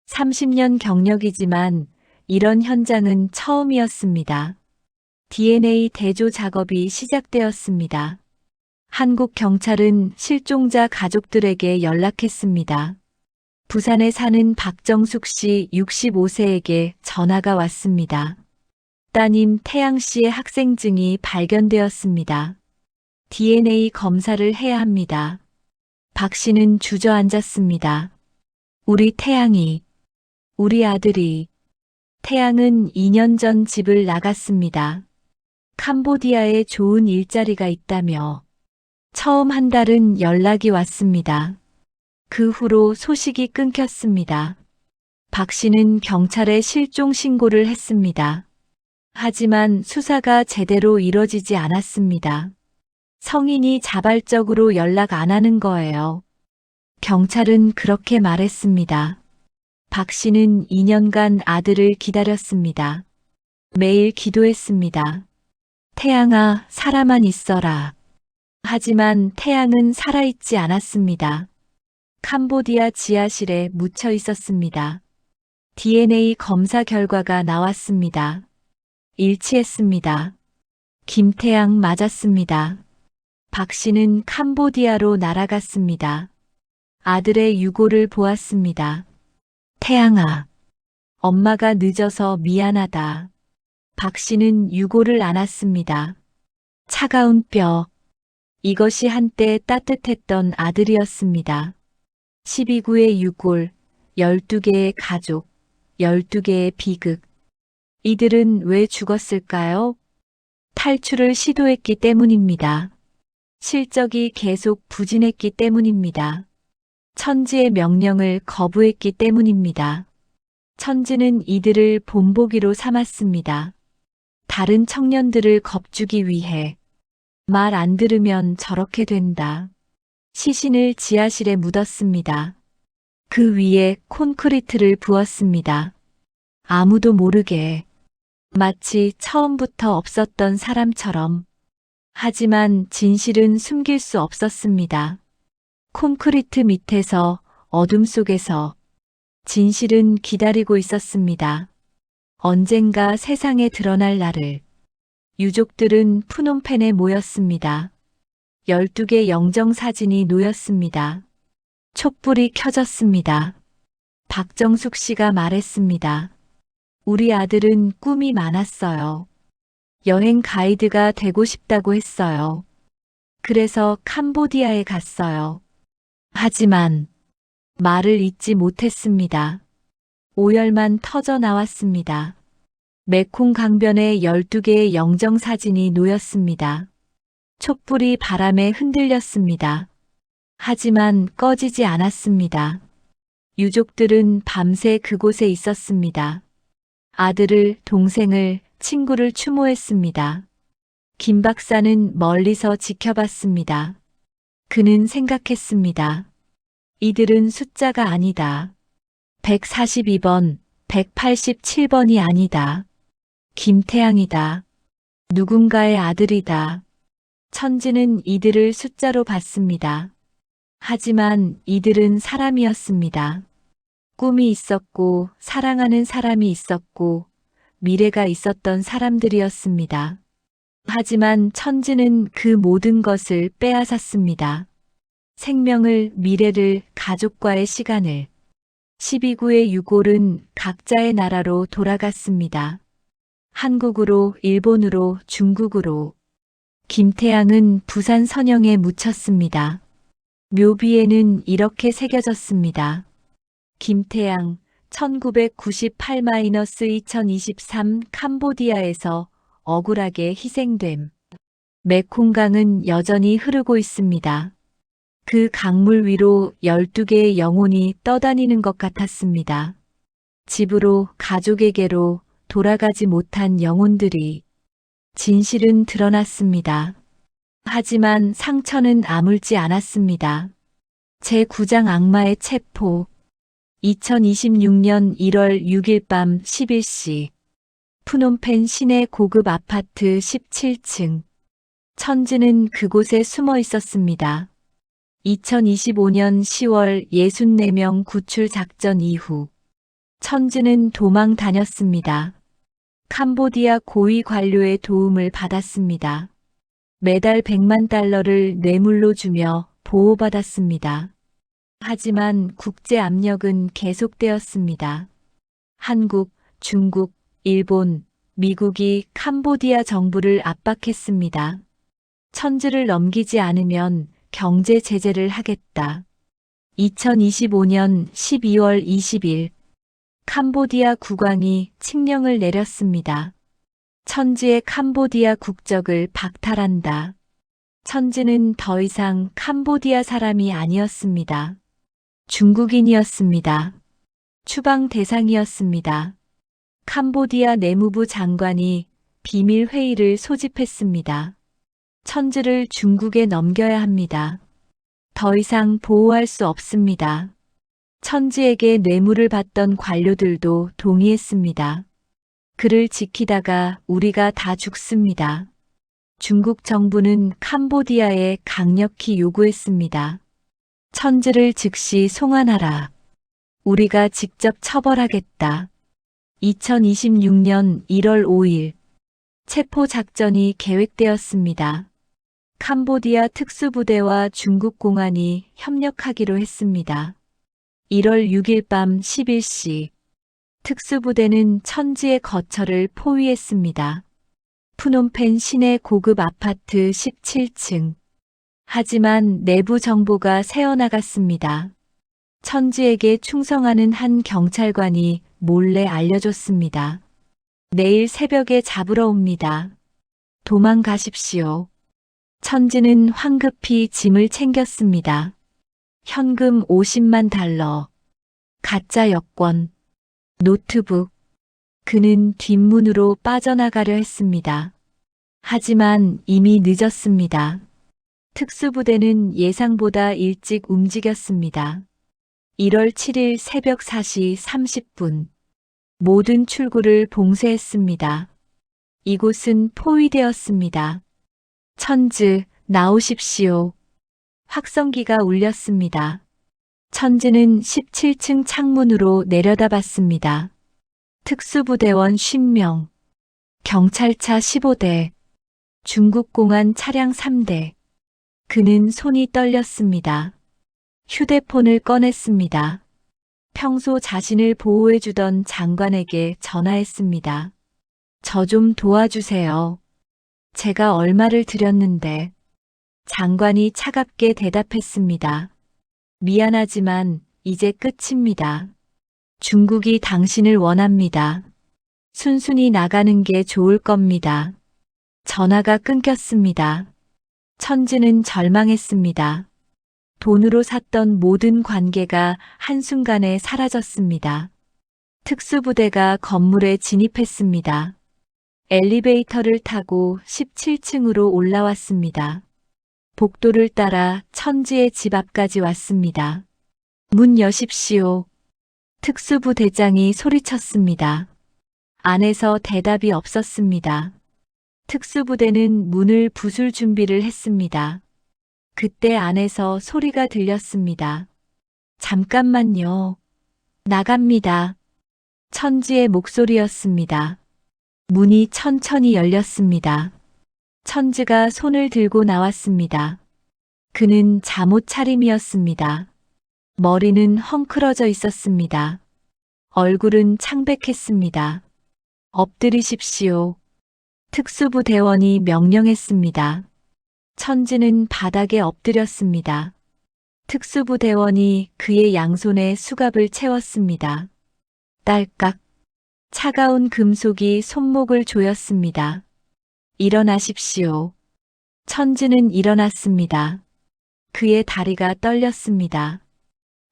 30년 경력이지만 이런 현장은 처음이었습니다. DNA 대조 작업이 시작되었습니다. 한국 경찰은 실종자 가족들에게 연락했습니다. 부산에 사는 박정숙 씨 65세에게 전화가 왔습니다. 따님 태양 씨의 학생증이 발견되었습니다. DNA 검사를 해야 합니다. 박 씨는 주저앉았습니다. 우리 태양이, 우리 아들이. 태양은 2년 전 집을 나갔습니다. 캄보디아에 좋은 일자리가 있다며. 처음 한 달은 연락이 왔습니다. 그 후로 소식이 끊겼습니다. 박 씨는 경찰에 실종 신고를 했습니다. 하지만 수사가 제대로 이뤄지지 않았습니다. 성인이 자발적으로 연락 안 하는 거예요. 경찰은 그렇게 말했습니다. 박 씨는 2년간 아들을 기다렸습니다. 매일 기도했습니다. 태양아, 살아만 있어라. 하지만 태양은 살아있지 않았습니다. 캄보디아 지하실에 묻혀 있었습니다. DNA 검사 결과가 나왔습니다. 일치했습니다. 김태양 맞았습니다. 박 씨는 캄보디아로 날아갔습니다. 아들의 유골을 보았습니다. 태양아, 엄마가 늦어서 미안하다. 박 씨는 유골을 안았습니다. 차가운 뼈. 이것이 한때 따뜻했던 아들이었습니다. 12구의 유골, 12개의 가족, 12개의 비극. 이들은 왜 죽었을까요? 탈출을 시도했기 때문입니다. 실적이 계속 부진했기 때문입니다. 천지의 명령을 거부했기 때문입니다. 천지는 이들을 본보기로 삼았습니다. 다른 청년들을 겁주기 위해 말 안 들으면 저렇게 된다. 시신을 지하실에 묻었습니다. 그 위에 콘크리트를 부었습니다. 아무도 모르게 마치 처음부터 없었던 사람처럼. 하지만 진실은 숨길 수 없었습니다. 콘크리트 밑에서 어둠 속에서 진실은 기다리고 있었습니다. 언젠가 세상에 드러날 날을. 유족들은 푸놈펜에 모였습니다. 12개 영정사진이 놓였습니다. 촛불이 켜졌습니다. 박정숙 씨가 말했습니다. 우리 아들은 꿈이 많았어요. 여행 가이드가 되고 싶다고 했어요. 그래서 캄보디아에 갔어요. 하지만 말을 잇지 못했습니다. 오열만 터져 나왔습니다. 메콩 강변에 12개의 영정사진이 놓였습니다. 촛불이 바람에 흔들렸습니다. 하지만 꺼지지 않았습니다. 유족들은 밤새 그곳에 있었습니다. 아들을, 동생을, 친구를 추모했습니다. 김 박사는 멀리서 지켜봤습니다. 그는 생각했습니다. 이들은 숫자가 아니다. 142번, 187번이 아니다. 김태양이다. 누군가의 아들이다. 천지는 이들을 숫자로 봤습니다. 하지만 이들은 사람이었습니다. 꿈이 있었고, 사랑하는 사람이 있었고, 미래가 있었던 사람들이었습니다. 하지만 천지는 그 모든 것을 빼앗았습니다. 생명을, 미래를, 가족과의 시간을. 12구의 유골은 각자의 나라로 돌아갔습니다. 한국으로, 일본으로, 중국으로. 김태양은 부산 선영에 묻혔습니다. 묘비에는 이렇게 새겨졌습니다. 김태양, 1998-2023 캄보디아에서 억울하게 희생됨. 메콩강은 여전히 흐르고 있습니다. 그 강물 위로 12개의 영혼이 떠다니는 것 같았습니다. 집으로, 가족에게로 돌아가지 못한 영혼들이. 진실은 드러났습니다. 하지만 상처는 아물지 않았습니다. 제9장 악마의 체포. 2026년 1월 6일 밤 11시. 푸놈펜 시내 고급 아파트 17층. 천지는 그곳에 숨어 있었습니다. 2025년 10월 64명 구출 작전 이후 천지는 도망 다녔습니다. 캄보디아 고위 관료의 도움을 받았습니다. 매달 100만 달러를 뇌물로 주며 보호받았습니다. 하지만 국제 압력은 계속되었습니다. 한국, 중국, 일본, 미국이 캄보디아 정부를 압박했습니다. 천지를 넘기지 않으면 경제 제재를 하겠다. 2025년 12월 20일 캄보디아 국왕이 칙령을 내렸습니다. 천지의 캄보디아 국적을 박탈한다. 천지는 더 이상 캄보디아 사람이 아니었습니다. 중국인이었습니다. 추방 대상이었습니다. 캄보디아 내무부 장관이 비밀 회의를 소집했습니다. 천지를 중국에 넘겨야 합니다. 더 이상 보호할 수 없습니다. 천지에게 뇌물을 받던 관료들도 동의했습니다. 그를 지키다가 우리가 다 죽습니다. 중국 정부는 캄보디아에 강력히 요구했습니다. 천지를 즉시 송환하라. 우리가 직접 처벌하겠다. 2026년 1월 5일 체포 작전이 계획되었습니다. 캄보디아 특수부대와 중국 공안이 협력하기로 했습니다. 1월 6일 밤 11시 특수부대는 천지의 거처를 포위했습니다. 푸놈펜 시내 고급 아파트 17층. 하지만 내부 정보가 새어나갔습니다. 천지에게 충성하는 한 경찰관이 몰래 알려줬습니다. 내일 새벽에 잡으러 옵니다. 도망가십시오. 천지는 황급히 짐을 챙겼습니다. 현금 50만 달러, 가짜 여권, 노트북. 그는 뒷문으로 빠져나가려 했습니다. 하지만 이미 늦었습니다. 특수부대는 예상보다 일찍 움직였습니다. 1월 7일 새벽 4시 30분. 모든 출구를 봉쇄했습니다. 이곳은 포위되었습니다. 천지, 나오십시오. 확성기가 울렸습니다. 천지는 17층 창문으로 내려다봤습니다. 특수부대원 50명, 경찰차 15대, 중국공안 차량 3대. 그는 손이 떨렸습니다. 휴대폰을 꺼냈습니다. 평소 자신을 보호해주던 장관에게 전화했습니다. 저 좀 도와주세요. 제가 얼마를 드렸는데. 장관이 차갑게 대답했습니다. 미안하지만 이제 끝입니다. 중국이 당신을 원합니다. 순순히 나가는 게 좋을 겁니다. 전화가 끊겼습니다. 천지는 절망했습니다. 돈으로 샀던 모든 관계가 한순간에 사라졌습니다. 특수부대가 건물에 진입했습니다. 엘리베이터를 타고 17층으로 올라왔습니다. 복도를 따라 천지의 집 앞까지 왔습니다. 문 여십시오. 특수부 대장이 소리쳤습니다. 안에서 대답이 없었습니다. 특수부대는 문을 부술 준비를 했습니다. 그때 안에서 소리가 들렸습니다. 잠깐만요. 나갑니다. 천지의 목소리였습니다. 문이 천천히 열렸습니다. 천지가 손을 들고 나왔습니다. 그는 잠옷 차림이었습니다. 머리는 헝클어져 있었습니다. 얼굴은 창백했습니다. 엎드리십시오. 특수부 대원이 명령했습니다. 천지는 바닥에 엎드렸습니다. 특수부 대원이 그의 양손에 수갑을 채웠습니다. 딸깍. 차가운 금속이 손목을 조였습니다. 일어나십시오. 천지는 일어났습니다. 그의 다리가 떨렸습니다.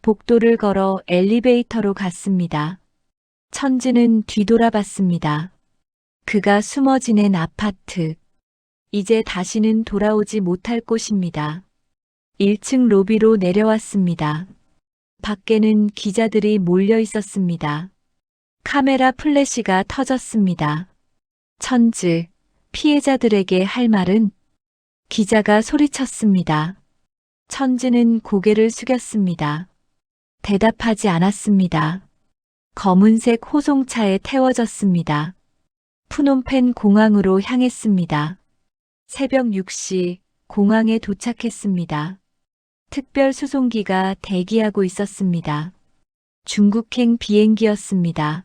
복도를 걸어 엘리베이터로 갔습니다. 천지는 뒤돌아봤습니다. 그가 숨어 지낸 아파트. 이제 다시는 돌아오지 못할 곳입니다. 1층 로비로 내려왔습니다. 밖에는 기자들이 몰려 있었습니다. 카메라 플래시가 터졌습니다. 천즈, 피해자들에게 할 말은? 기자가 소리쳤습니다. 천즈는 고개를 숙였습니다. 대답하지 않았습니다. 검은색 호송차에 태워졌습니다. 푸놈펜 공항으로 향했습니다. 새벽 6시 공항에 도착했습니다. 특별 수송기가 대기하고 있었습니다. 중국행 비행기였습니다.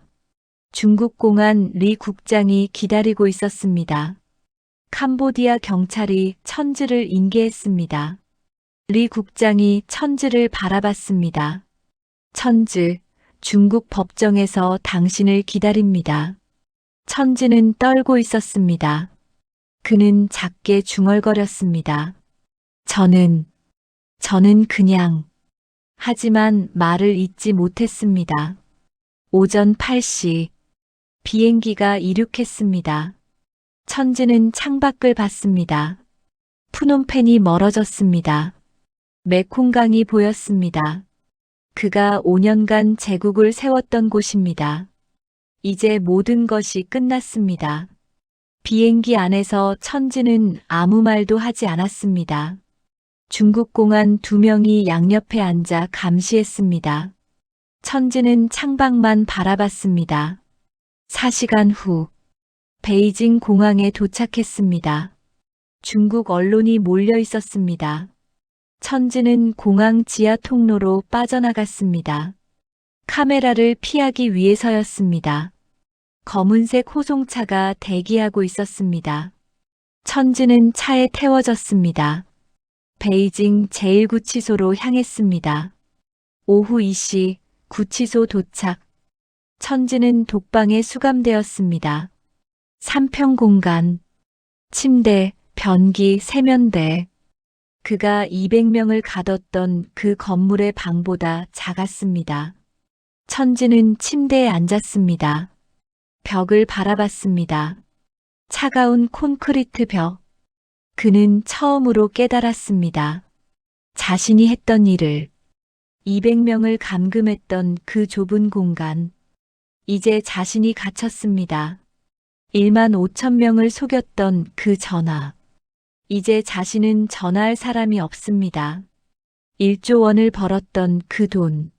중국 공안 리 국장이 기다리고 있었습니다. 캄보디아 경찰이 천즈를 인계했습니다. 리 국장이 천즈를 바라봤습니다. 천즈, 중국 법정에서 당신을 기다립니다. 천즈는 떨고 있었습니다. 그는 작게 중얼거렸습니다. 저는 그냥. 하지만 말을 잇지 못했습니다. 오전 8시 비행기가 이륙했습니다. 천즈는 창밖을 봤습니다. 푸놈펜이 멀어졌습니다. 메콩강이 보였습니다. 그가 5년간 제국을 세웠던 곳입니다. 이제 모든 것이 끝났습니다. 비행기 안에서 천즈는 아무 말도 하지 않았습니다. 중국 공안 2명이 양옆에 앉아 감시했습니다. 천즈는 창밖만 바라봤습니다. 4시간 후 베이징 공항에 도착했습니다. 중국 언론이 몰려 있었습니다. 천즈는 공항 지하 통로로 빠져나갔습니다. 카메라를 피하기 위해서였습니다. 검은색 호송차가 대기하고 있었습니다. 천즈는 차에 태워졌습니다. 베이징 제1구치소로 향했습니다. 오후 2시 구치소 도착. 천즈는 독방에 수감되었습니다. 3평 공간, 침대, 변기, 세면대. 그가 200명을 가뒀던 그 건물의 방보다 작았습니다. 천즈는 침대에 앉았습니다. 벽을 바라봤습니다. 차가운 콘크리트 벽. 그는 처음으로 깨달았습니다. 자신이 했던 일을, 200명을 감금했던 그 좁은 공간. 이제 자신이 갇혔습니다. 1만 5천 명을 속였던 그 전화. 이제 자신은 전화할 사람이 없습니다. 1조 원을 벌었던 그 돈.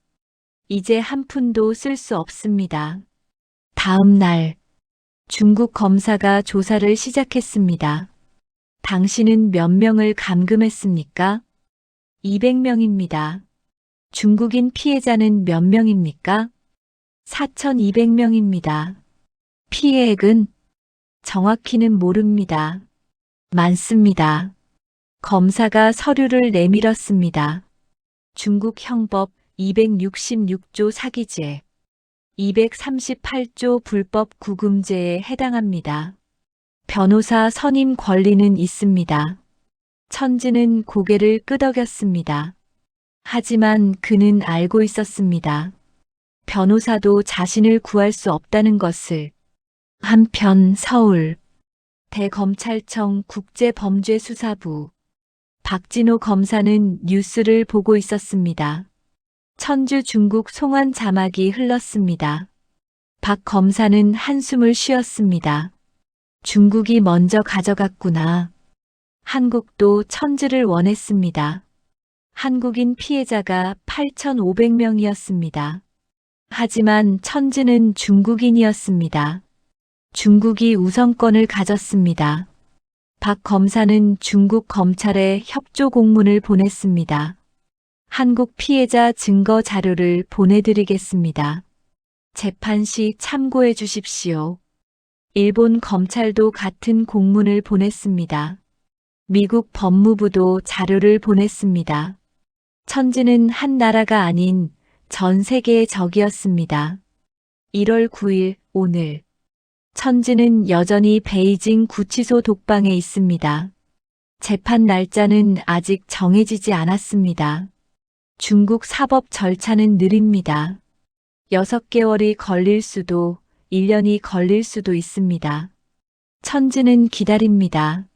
이제 한 푼도 쓸 수 없습니다. 다음 날, 중국 검사가 조사를 시작했습니다. 당신은 몇 명을 감금했습니까? 200명입니다. 중국인 피해자는 몇 명입니까? 4,200명입니다. 피해액은? 정확히는 모릅니다. 많습니다. 검사가 서류를 내밀었습니다. 중국 형법 266조 사기죄, 238조 불법 구금죄에 해당합니다. 변호사 선임 권리는 있습니다. 천즈는 고개를 끄덕였습니다. 하지만 그는 알고 있었습니다. 변호사도 자신을 구할 수 없다는 것을. 한편 서울 대검찰청 국제범죄수사부 박진호 검사는 뉴스를 보고 있었습니다. 천주 중국 송환 자막이 흘렀습니다. 박 검사는 한숨을 쉬었습니다. 중국이 먼저 가져갔구나. 한국도 천주를 원했습니다. 한국인 피해자가 8,500명이었습니다. 하지만 천주는 중국인이었습니다. 중국이 우선권을 가졌습니다. 박 검사는 중국 검찰에 협조 공문을 보냈습니다. 한국 피해자 증거 자료를 보내드리겠습니다. 재판 시 참고해 주십시오. 일본 검찰도 같은 공문을 보냈습니다. 미국 법무부도 자료를 보냈습니다. 천지는 한 나라가 아닌 전 세계의 적이었습니다. 1월 9일 오늘 천지는 여전히 베이징 구치소 독방에 있습니다. 재판 날짜는 아직 정해지지 않았습니다. 중국 사법 절차는 느립니다. 6개월이 걸릴 수도 1년이 걸릴 수도 있습니다. 천지는 기다립니다.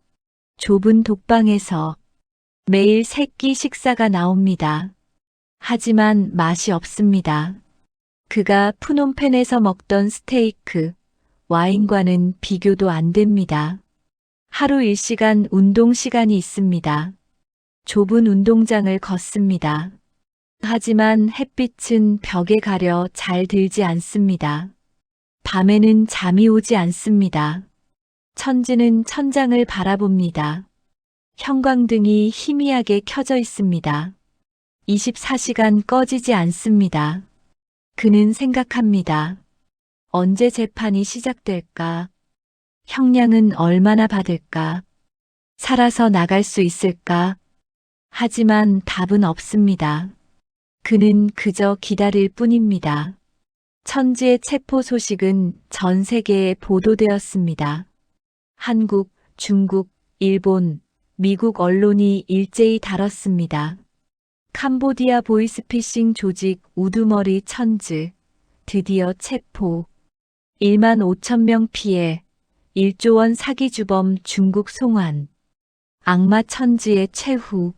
좁은 독방에서 매일 세끼 식사가 나옵니다. 하지만 맛이 없습니다. 그가 푸놈펜에서 먹던 스테이크, 와인과는 비교도 안 됩니다. 하루 1시간 운동 시간이 있습니다. 좁은 운동장을 걷습니다. 하지만 햇빛은 벽에 가려 잘 들지 않습니다. 밤에는 잠이 오지 않습니다. 천지는 천장을 바라봅니다. 형광등이 희미하게 켜져 있습니다. 24시간 꺼지지 않습니다. 그는 생각합니다. 언제 재판이 시작될까? 형량은 얼마나 받을까? 살아서 나갈 수 있을까? 하지만 답은 없습니다. 그는 그저 기다릴 뿐입니다. 천지의 체포 소식은 전 세계에 보도되었습니다. 한국, 중국, 일본, 미국 언론이 일제히 다뤘습니다. 캄보디아 보이스피싱 조직 우두머리 천즈, 드디어 체포. 1만 5천 명 피해, 1조 원 사기 주범 중국 송환. 악마 천지의 최후.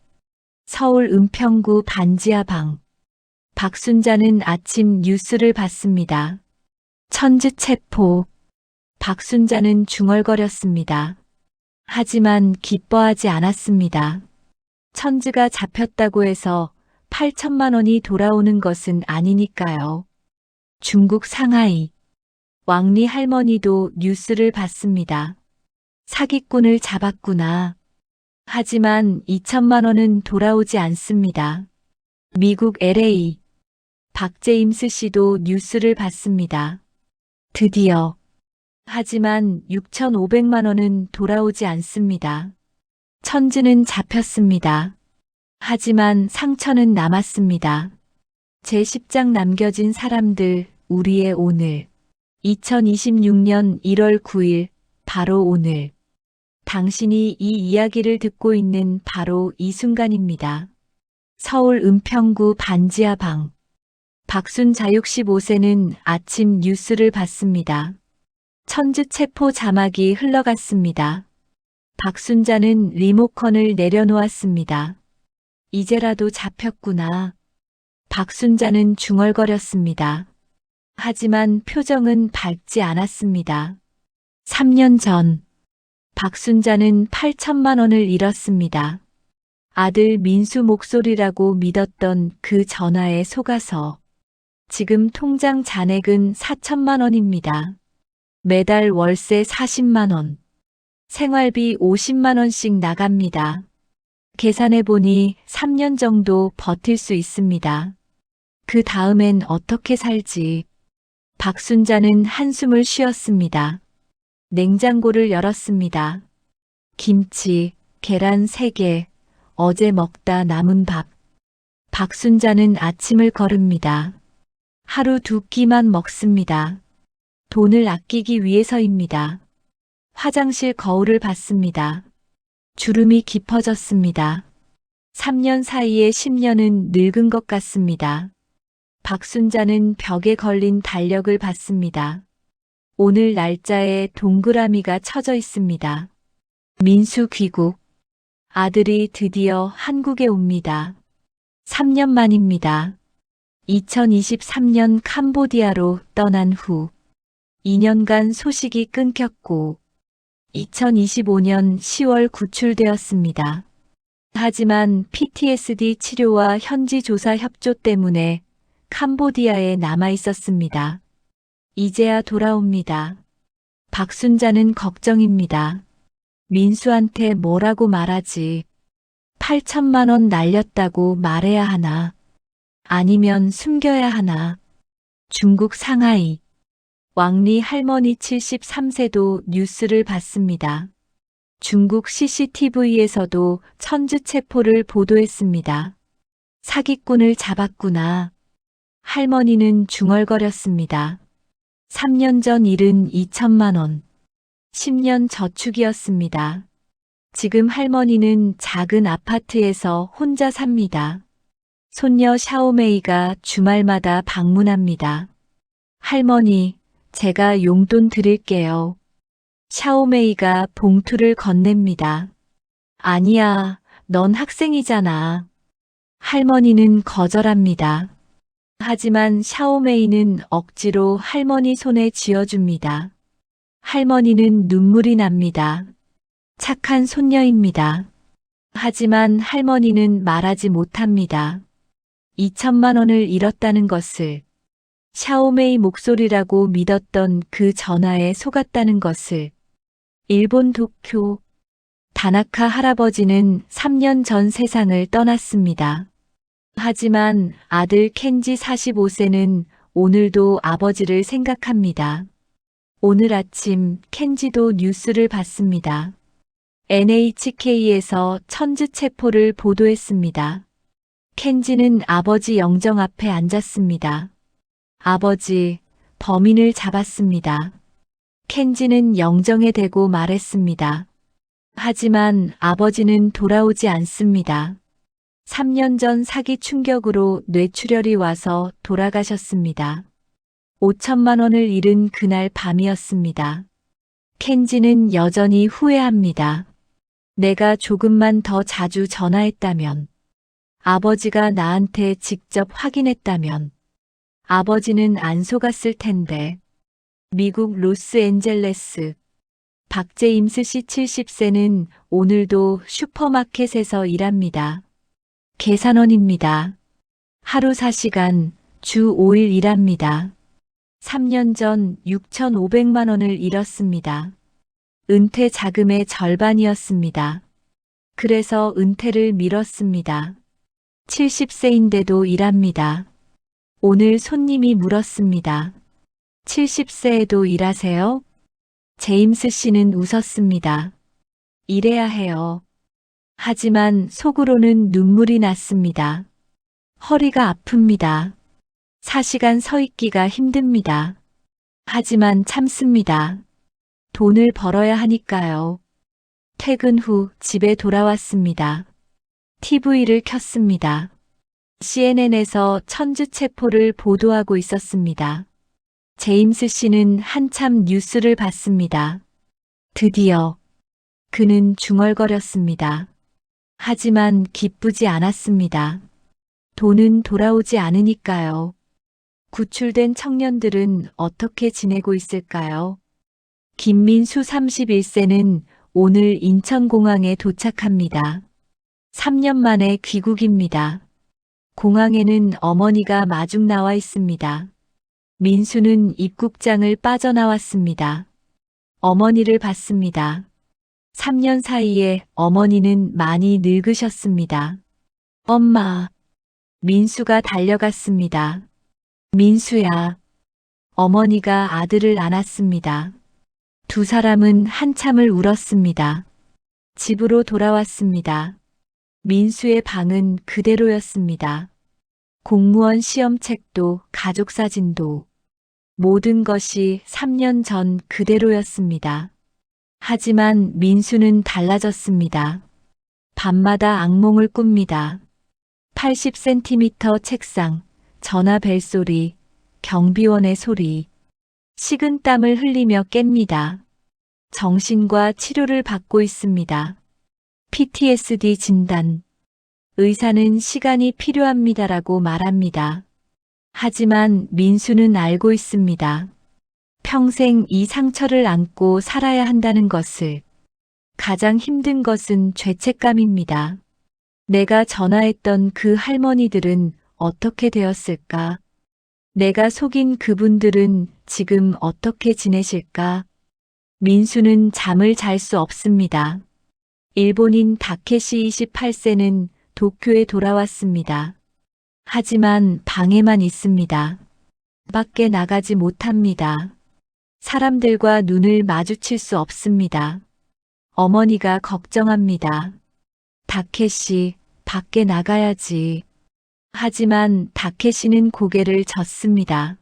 서울 은평구 반지하방. 박순자는 아침 뉴스를 봤습니다. 천지 체포. 박순자는 중얼거렸습니다. 하지만 기뻐하지 않았습니다. 천지가 잡혔다고 해서 8천만 원이 돌아오는 것은 아니니까요. 중국 상하이. 왕리 할머니도 뉴스를 봤습니다. 사기꾼을 잡았구나. 하지만 2천만 원은 돌아오지 않습니다. 미국 LA. 박제임스 씨도 뉴스를 봤습니다. 드디어. 하지만 6,500만 원은 돌아오지 않습니다. 천지는 잡혔습니다. 하지만 상처는 남았습니다. 제10장 남겨진 사람들, 우리의 오늘. 2026년 1월 9일, 바로 오늘. 당신이 이 이야기를 듣고 있는 바로 이 순간입니다. 서울 은평구 반지하방. 박순자육 15세는 아침 뉴스를 봤습니다. 천지 체포 자막이 흘러갔습니다. 박순자는 리모컨을 내려놓았습니다. 이제라도 잡혔구나. 박순자는 중얼거렸습니다. 하지만 표정은 밝지 않았습니다. 3년 전, 박순자는 8천만 원을 잃었습니다. 아들 민수 목소리라고 믿었던 그 전화에 속아서. 지금 통장 잔액은 4천만 원입니다. 매달 월세 40만 원. 생활비 50만 원씩 나갑니다. 계산해보니 3년 정도 버틸 수 있습니다. 그 다음엔 어떻게 살지? 박순자는 한숨을 쉬었습니다. 냉장고를 열었습니다. 김치, 계란 3개, 어제 먹다 남은 밥. 박순자는 아침을 거릅니다. 하루 2끼만 먹습니다. 돈을 아끼기 위해서입니다. 화장실 거울을 봤습니다. 주름이 깊어졌습니다. 3년 사이에 10년은 늙은 것 같습니다. 박순자는 벽에 걸린 달력을 봤습니다. 오늘 날짜에 동그라미가 쳐져 있습니다. 민수 귀국. 아들이 드디어 한국에 옵니다. 3년 만입니다. 2023년 캄보디아로 떠난 후 2년간 소식이 끊겼고 2025년 10월 구출되었습니다. 하지만 PTSD 치료와 현지 조사 협조 때문에 캄보디아에 남아 있었습니다. 이제야 돌아옵니다. 박순자는 걱정입니다. 민수한테 뭐라고 말하지? 8천만 원 날렸다고 말해야 하나? 아니면 숨겨야 하나? 중국 상하이. 왕리 할머니 73세도 뉴스를 봤습니다. 중국 CCTV에서도 천지 체포를 보도했습니다. 사기꾼을 잡았구나. 할머니는 중얼거렸습니다. 3년 전 일은 2천만 원. 10년 저축이었습니다. 지금 할머니는 작은 아파트에서 혼자 삽니다. 손녀 샤오메이가 주말마다 방문합니다. 할머니, 제가 용돈 드릴게요. 샤오메이가 봉투를 건넵니다. 아니야, 넌 학생이잖아. 할머니는 거절합니다. 하지만 샤오메이는 억지로 할머니 손에 쥐어줍니다. 할머니는 눈물이 납니다. 착한 손녀입니다. 하지만 할머니는 말하지 못합니다. 2천만 원을 잃었다는 것을, 샤오메이 목소리라고 믿었던 그 전화에 속았다는 것을. 일본 도쿄. 다나카 할아버지는 3년 전 세상을 떠났습니다. 하지만 아들 켄지 45세는 오늘도 아버지를 생각합니다. 오늘 아침 켄지도 뉴스를 봤습니다. NHK에서 천주체포를 보도했습니다. 켄지는 아버지 영정 앞에 앉았습니다. 아버지, 범인을 잡았습니다. 켄지는 영정에 대고 말했습니다. 하지만 아버지는 돌아오지 않습니다. 3년 전 사기 충격으로 뇌출혈이 와서 돌아가셨습니다. 5천만 원을 잃은 그날 밤이었습니다. 켄지는 여전히 후회합니다. 내가 조금만 더 자주 전화했다면, 아버지가 나한테 직접 확인했다면, 아버지는 안 속았을 텐데. 미국 로스앤젤레스. 박제임스 씨 70세는 오늘도 슈퍼마켓에서 일합니다. 계산원입니다. 하루 4시간, 주 5일 일합니다. 3년 전 6,500만 원을 잃었습니다. 은퇴 자금의 절반이었습니다. 그래서 은퇴를 미뤘습니다. 70세인데도 일합니다. 오늘 손님이 물었습니다. 70세에도 일하세요? 제임스 씨는 웃었습니다. 일해야 해요. 하지만 속으로는 눈물이 났습니다. 허리가 아픕니다. 4시간 서 있기가 힘듭니다. 하지만 참습니다. 돈을 벌어야 하니까요. 퇴근 후 집에 돌아왔습니다. TV를 켰습니다. CNN에서 천주체포를 보도하고 있었습니다. 제임스 씨는 한참 뉴스를 봤습니다. 드디어 그는 중얼거렸습니다. 하지만 기쁘지 않았습니다. 돈은 돌아오지 않으니까요. 구출된 청년들은 어떻게 지내고 있을까요? 김민수 31세는 오늘 인천공항에 도착합니다. 3년 만에 귀국입니다. 공항에는 어머니가 마중 나와 있습니다. 민수는 입국장을 빠져나왔습니다. 어머니를 봤습니다. 3년 사이에 어머니는 많이 늙으셨습니다. 엄마. 민수가 달려갔습니다. 민수야. 어머니가 아들을 안았습니다. 두 사람은 한참을 울었습니다. 집으로 돌아왔습니다. 민수의 방은 그대로였습니다. 공무원 시험책도 가족사진도 모든 것이 3년 전 그대로였습니다. 하지만 민수는 달라졌습니다. 밤마다 악몽을 꿉니다. 80cm 책상, 전화 벨소리, 경비원의 소리, 식은땀을 흘리며 깹니다. 정신과 치료를 받고 있습니다. PTSD 진단. 의사는 시간이 필요합니다라고 말합니다. 하지만 민수는 알고 있습니다. 평생 이 상처를 안고 살아야 한다는 것을. 가장 힘든 것은 죄책감입니다. 내가 전화했던 그 할머니들은 어떻게 되었을까? 내가 속인 그분들은 지금 어떻게 지내실까? 민수는 잠을 잘 수 없습니다. 일본인 다케시 28세는 도쿄에 돌아왔습니다. 하지만 방에만 있습니다. 밖에 나가지 못합니다. 사람들과 눈을 마주칠 수 없습니다. 어머니가 걱정합니다. 다케시, 밖에 나가야지. 하지만 다케시는 고개를 젓습니다.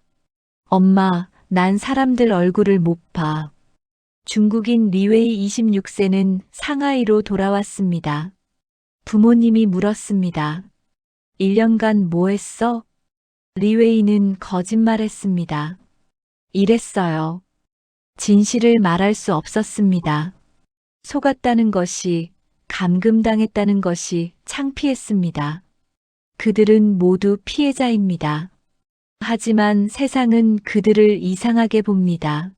엄마, 난 사람들 얼굴을 못 봐. 중국인 리웨이 26세는 상하이로 돌아왔습니다. 부모님이 물었습니다. 1년간 뭐 했어? 리웨이는 거짓말했습니다. 일했어요. 진실을 말할 수 없었습니다. 속았다는 것이, 감금당했다는 것이 창피했습니다. 그들은 모두 피해자입니다. 하지만 세상은 그들을 이상하게 봅니다.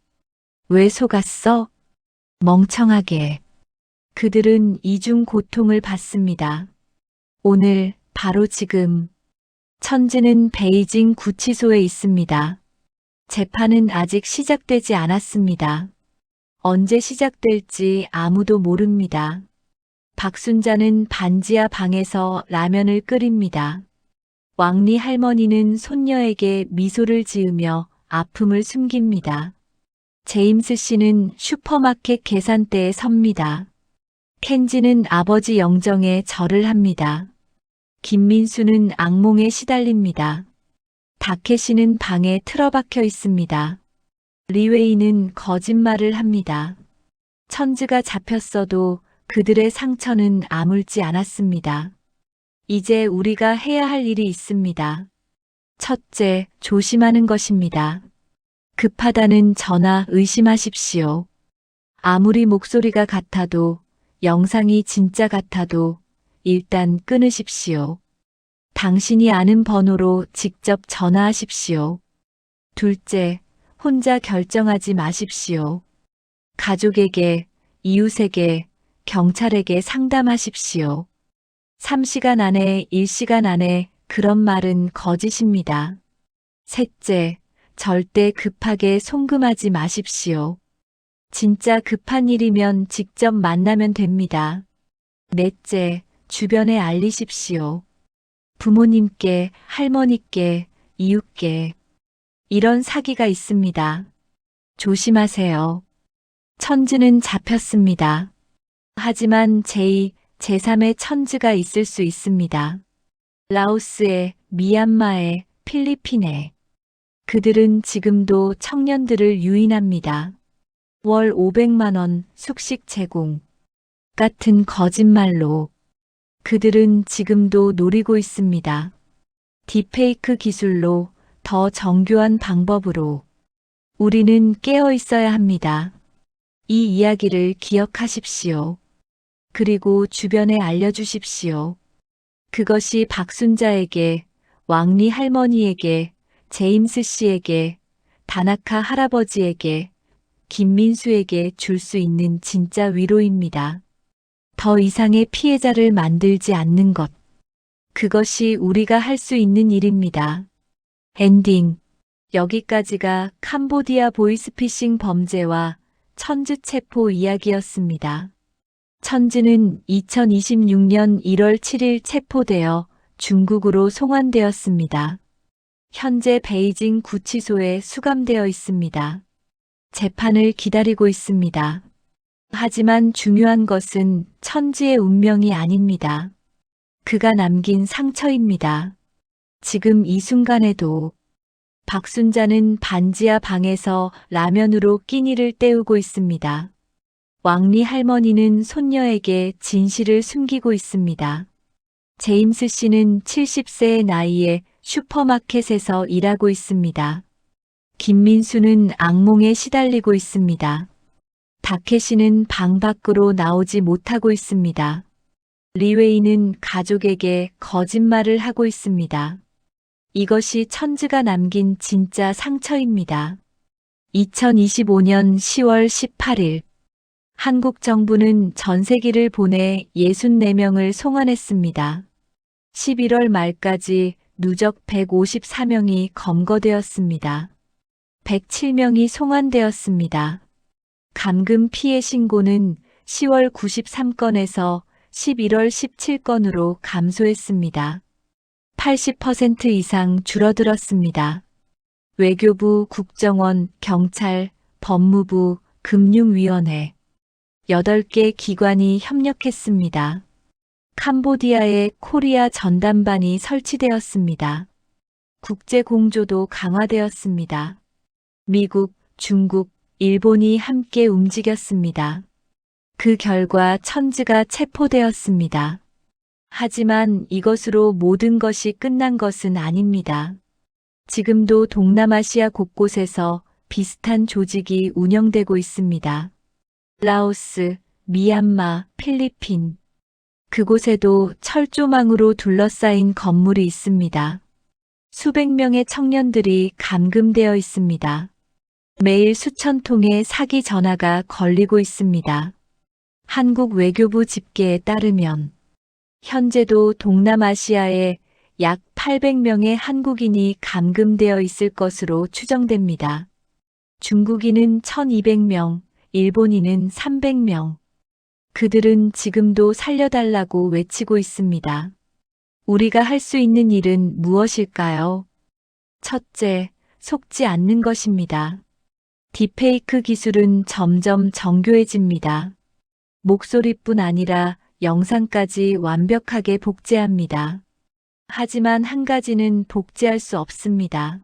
왜 속았어? 멍청하게. 그들은 이중 고통을 받습니다. 오늘, 바로 지금, 천지는 베이징 구치소에 있습니다. 재판은 아직 시작되지 않았습니다. 언제 시작될지 아무도 모릅니다. 박순자는 반지하 방에서 라면을 끓입니다. 왕리 할머니는 손녀에게 미소를 지으며 아픔을 숨깁니다. 제임스 씨는 슈퍼마켓 계산대에 섭니다. 켄지는 아버지 영정에 절을 합니다. 김민수는 악몽에 시달립니다. 다케시는 방에 틀어박혀 있습니다. 리웨이는 거짓말을 합니다. 천지가 잡혔어도 그들의 상처는 아물지 않았습니다. 이제 우리가 해야 할 일이 있습니다. 첫째, 조심하는 것입니다. 급하다는 전화 의심하십시오. 아무리 목소리가 같아도, 영상이 진짜 같아도 일단 끊으십시오. 당신이 아는 번호로 직접 전화하십시오. 둘째, 혼자 결정하지 마십시오. 가족에게, 이웃에게, 경찰에게 상담하십시오. 3시간 안에, 1시간 안에 그런 말은 거짓입니다. 셋째, 절대 급하게 송금하지 마십시오. 진짜 급한 일이면 직접 만나면 됩니다. 넷째, 주변에 알리십시오. 부모님께, 할머니께, 이웃께. 이런 사기가 있습니다. 조심하세요. 천지는 잡혔습니다. 하지만 제2, 제3의 천지가 있을 수 있습니다. 라오스에, 미얀마에, 필리핀에. 그들은 지금도 청년들을 유인합니다. 월 500만 원 숙식 제공 같은 거짓말로 그들은 지금도 노리고 있습니다. 딥페이크 기술로 더 정교한 방법으로 우리는 깨어 있어야 합니다. 이 이야기를 기억하십시오. 그리고 주변에 알려주십시오. 그것이 박순자에게, 왕리 할머니에게, 제임스 씨에게, 다나카 할아버지에게, 김민수에게 줄 수 있는 진짜 위로입니다. 더 이상의 피해자를 만들지 않는 것. 그것이 우리가 할 수 있는 일입니다. 엔딩. 여기까지가 캄보디아 보이스피싱 범죄와 천지 체포 이야기였습니다. 천지는 2026년 1월 7일 체포되어 중국으로 송환되었습니다. 현재 베이징 구치소에 수감되어 있습니다. 재판을 기다리고 있습니다. 하지만 중요한 것은 천지의 운명이 아닙니다. 그가 남긴 상처입니다. 지금 이 순간에도 박순자는 반지하 방에서 라면으로 끼니를 때우고 있습니다. 왕리 할머니는 손녀에게 진실을 숨기고 있습니다. 제임스 씨는 70세의 나이에 슈퍼마켓에서 일하고 있습니다. 김민수는 악몽에 시달리고 있습니다. 다케시는 방 밖으로 나오지 못하고 있습니다. 리웨이는 가족에게 거짓말을 하고 있습니다. 이것이 천지가 남긴 진짜 상처입니다. 2025년 10월 18일 한국 정부는 전세기를 보내 64명을 송환했습니다. 11월 말까지 누적 154명이 검거되었습니다. 107명이 송환되었습니다. 감금 피해 신고는 10월 93건에서 11월 17건으로 감소했습니다. 80% 이상 줄어들었습니다. 외교부, 국정원, 경찰, 법무부, 금융위원회 8개 기관이 협력했습니다. 캄보디아에 코리아 전담반이 설치되었습니다. 국제 공조도 강화되었습니다. 미국, 중국, 일본이 함께 움직였습니다. 그 결과 천지가 체포되었습니다. 하지만 이것으로 모든 것이 끝난 것은 아닙니다. 지금도 동남아시아 곳곳에서 비슷한 조직이 운영되고 있습니다. 라오스, 미얀마, 필리핀. 그곳에도 철조망으로 둘러싸인 건물이 있습니다. 수백 명의 청년들이 감금되어 있습니다. 매일 수천 통의 사기 전화가 걸리고 있습니다. 한국 외교부 집계에 따르면 현재도 동남아시아에 약 800명의 한국인이 감금되어 있을 것으로 추정됩니다. 중국인은 1200명, 일본인은 300명. 그들은 지금도 살려달라고 외치고 있습니다. 우리가 할 수 있는 일은 무엇일까요? 첫째, 속지 않는 것입니다. 딥페이크 기술은 점점 정교해집니다. 목소리뿐 아니라 영상까지 완벽하게 복제합니다. 하지만 한 가지는 복제할 수 없습니다.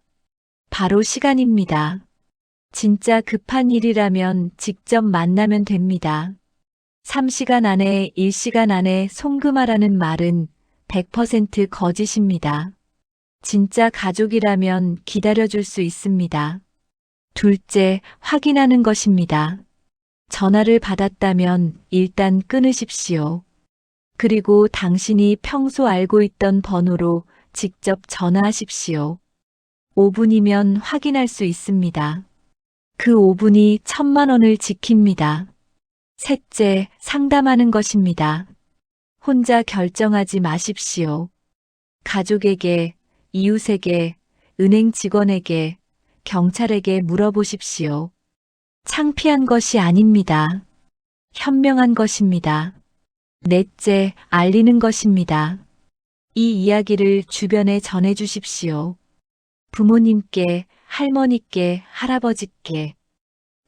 바로 시간입니다. 진짜 급한 일이라면 직접 만나면 됩니다. 3시간 안에, 1시간 안에 송금하라는 말은 100% 거짓입니다. 진짜 가족이라면 기다려줄 수 있습니다. 둘째, 확인하는 것입니다. 전화를 받았다면 일단 끊으십시오. 그리고 당신이 평소 알고 있던 번호로 직접 전화하십시오. 5분이면 확인할 수 있습니다. 그 5분이 1000만 원을 지킵니다. 셋째, 상담하는 것입니다. 혼자 결정하지 마십시오. 가족에게, 이웃에게, 은행 직원에게, 경찰에게 물어보십시오. 창피한 것이 아닙니다. 현명한 것입니다. 넷째, 알리는 것입니다. 이 이야기를 주변에 전해 주십시오. 부모님께, 할머니께, 할아버지께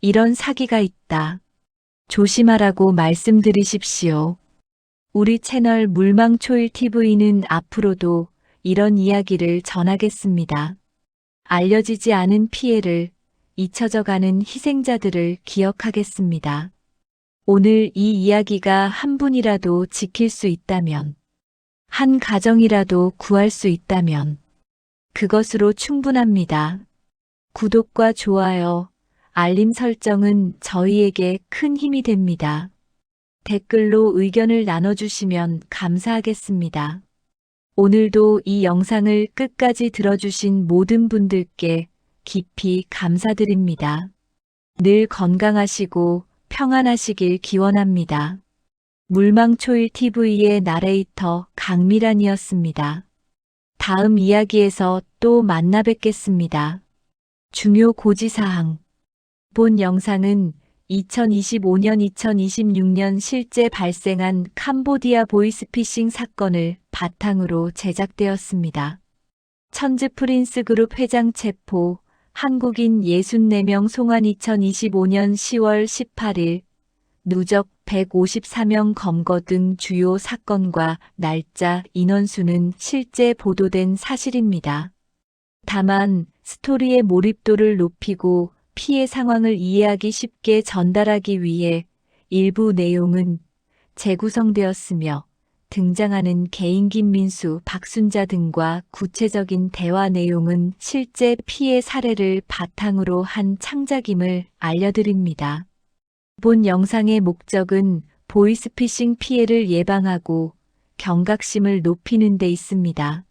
이런 사기가 있다. 조심하라고 말씀드리십시오. 우리 채널 물망초일TV는 앞으로도 이런 이야기를 전하겠습니다. 알려지지 않은 피해를, 잊혀져가는 희생자들을 기억하겠습니다. 오늘 이 이야기가 한 분이라도 지킬 수 있다면, 한 가정이라도 구할 수 있다면, 그것으로 충분합니다. 구독과 좋아요, 알림 설정은 저희에게 큰 힘이 됩니다. 댓글로 의견을 나눠주시면 감사하겠습니다. 오늘도 이 영상을 끝까지 들어주신 모든 분들께 깊이 감사드립니다. 늘 건강하시고 평안하시길 기원합니다. 물망초일TV의 나레이터 강미란이었습니다. 다음 이야기에서 또 만나 뵙겠습니다. 중요 고지사항. 본 영상은 2025년 2026년 실제 발생한 캄보디아 보이스피싱 사건을 바탕으로 제작되었습니다. 천즈 프린스 그룹 회장 체포, 한국인 64명 송환 2025년 10월 18일, 누적 154명 검거 등 주요 사건과 날짜, 인원수는 실제 보도된 사실입니다. 다만 스토리의 몰입도를 높이고 피해 상황을 이해하기 쉽게 전달하기 위해 일부 내용은 재구성되었으며 등장하는 개인 김민수, 박순자 등과 구체적인 대화 내용은 실제 피해 사례를 바탕으로 한 창작임을 알려드립니다. 본 영상의 목적은 보이스피싱 피해를 예방하고 경각심을 높이는 데 있습니다.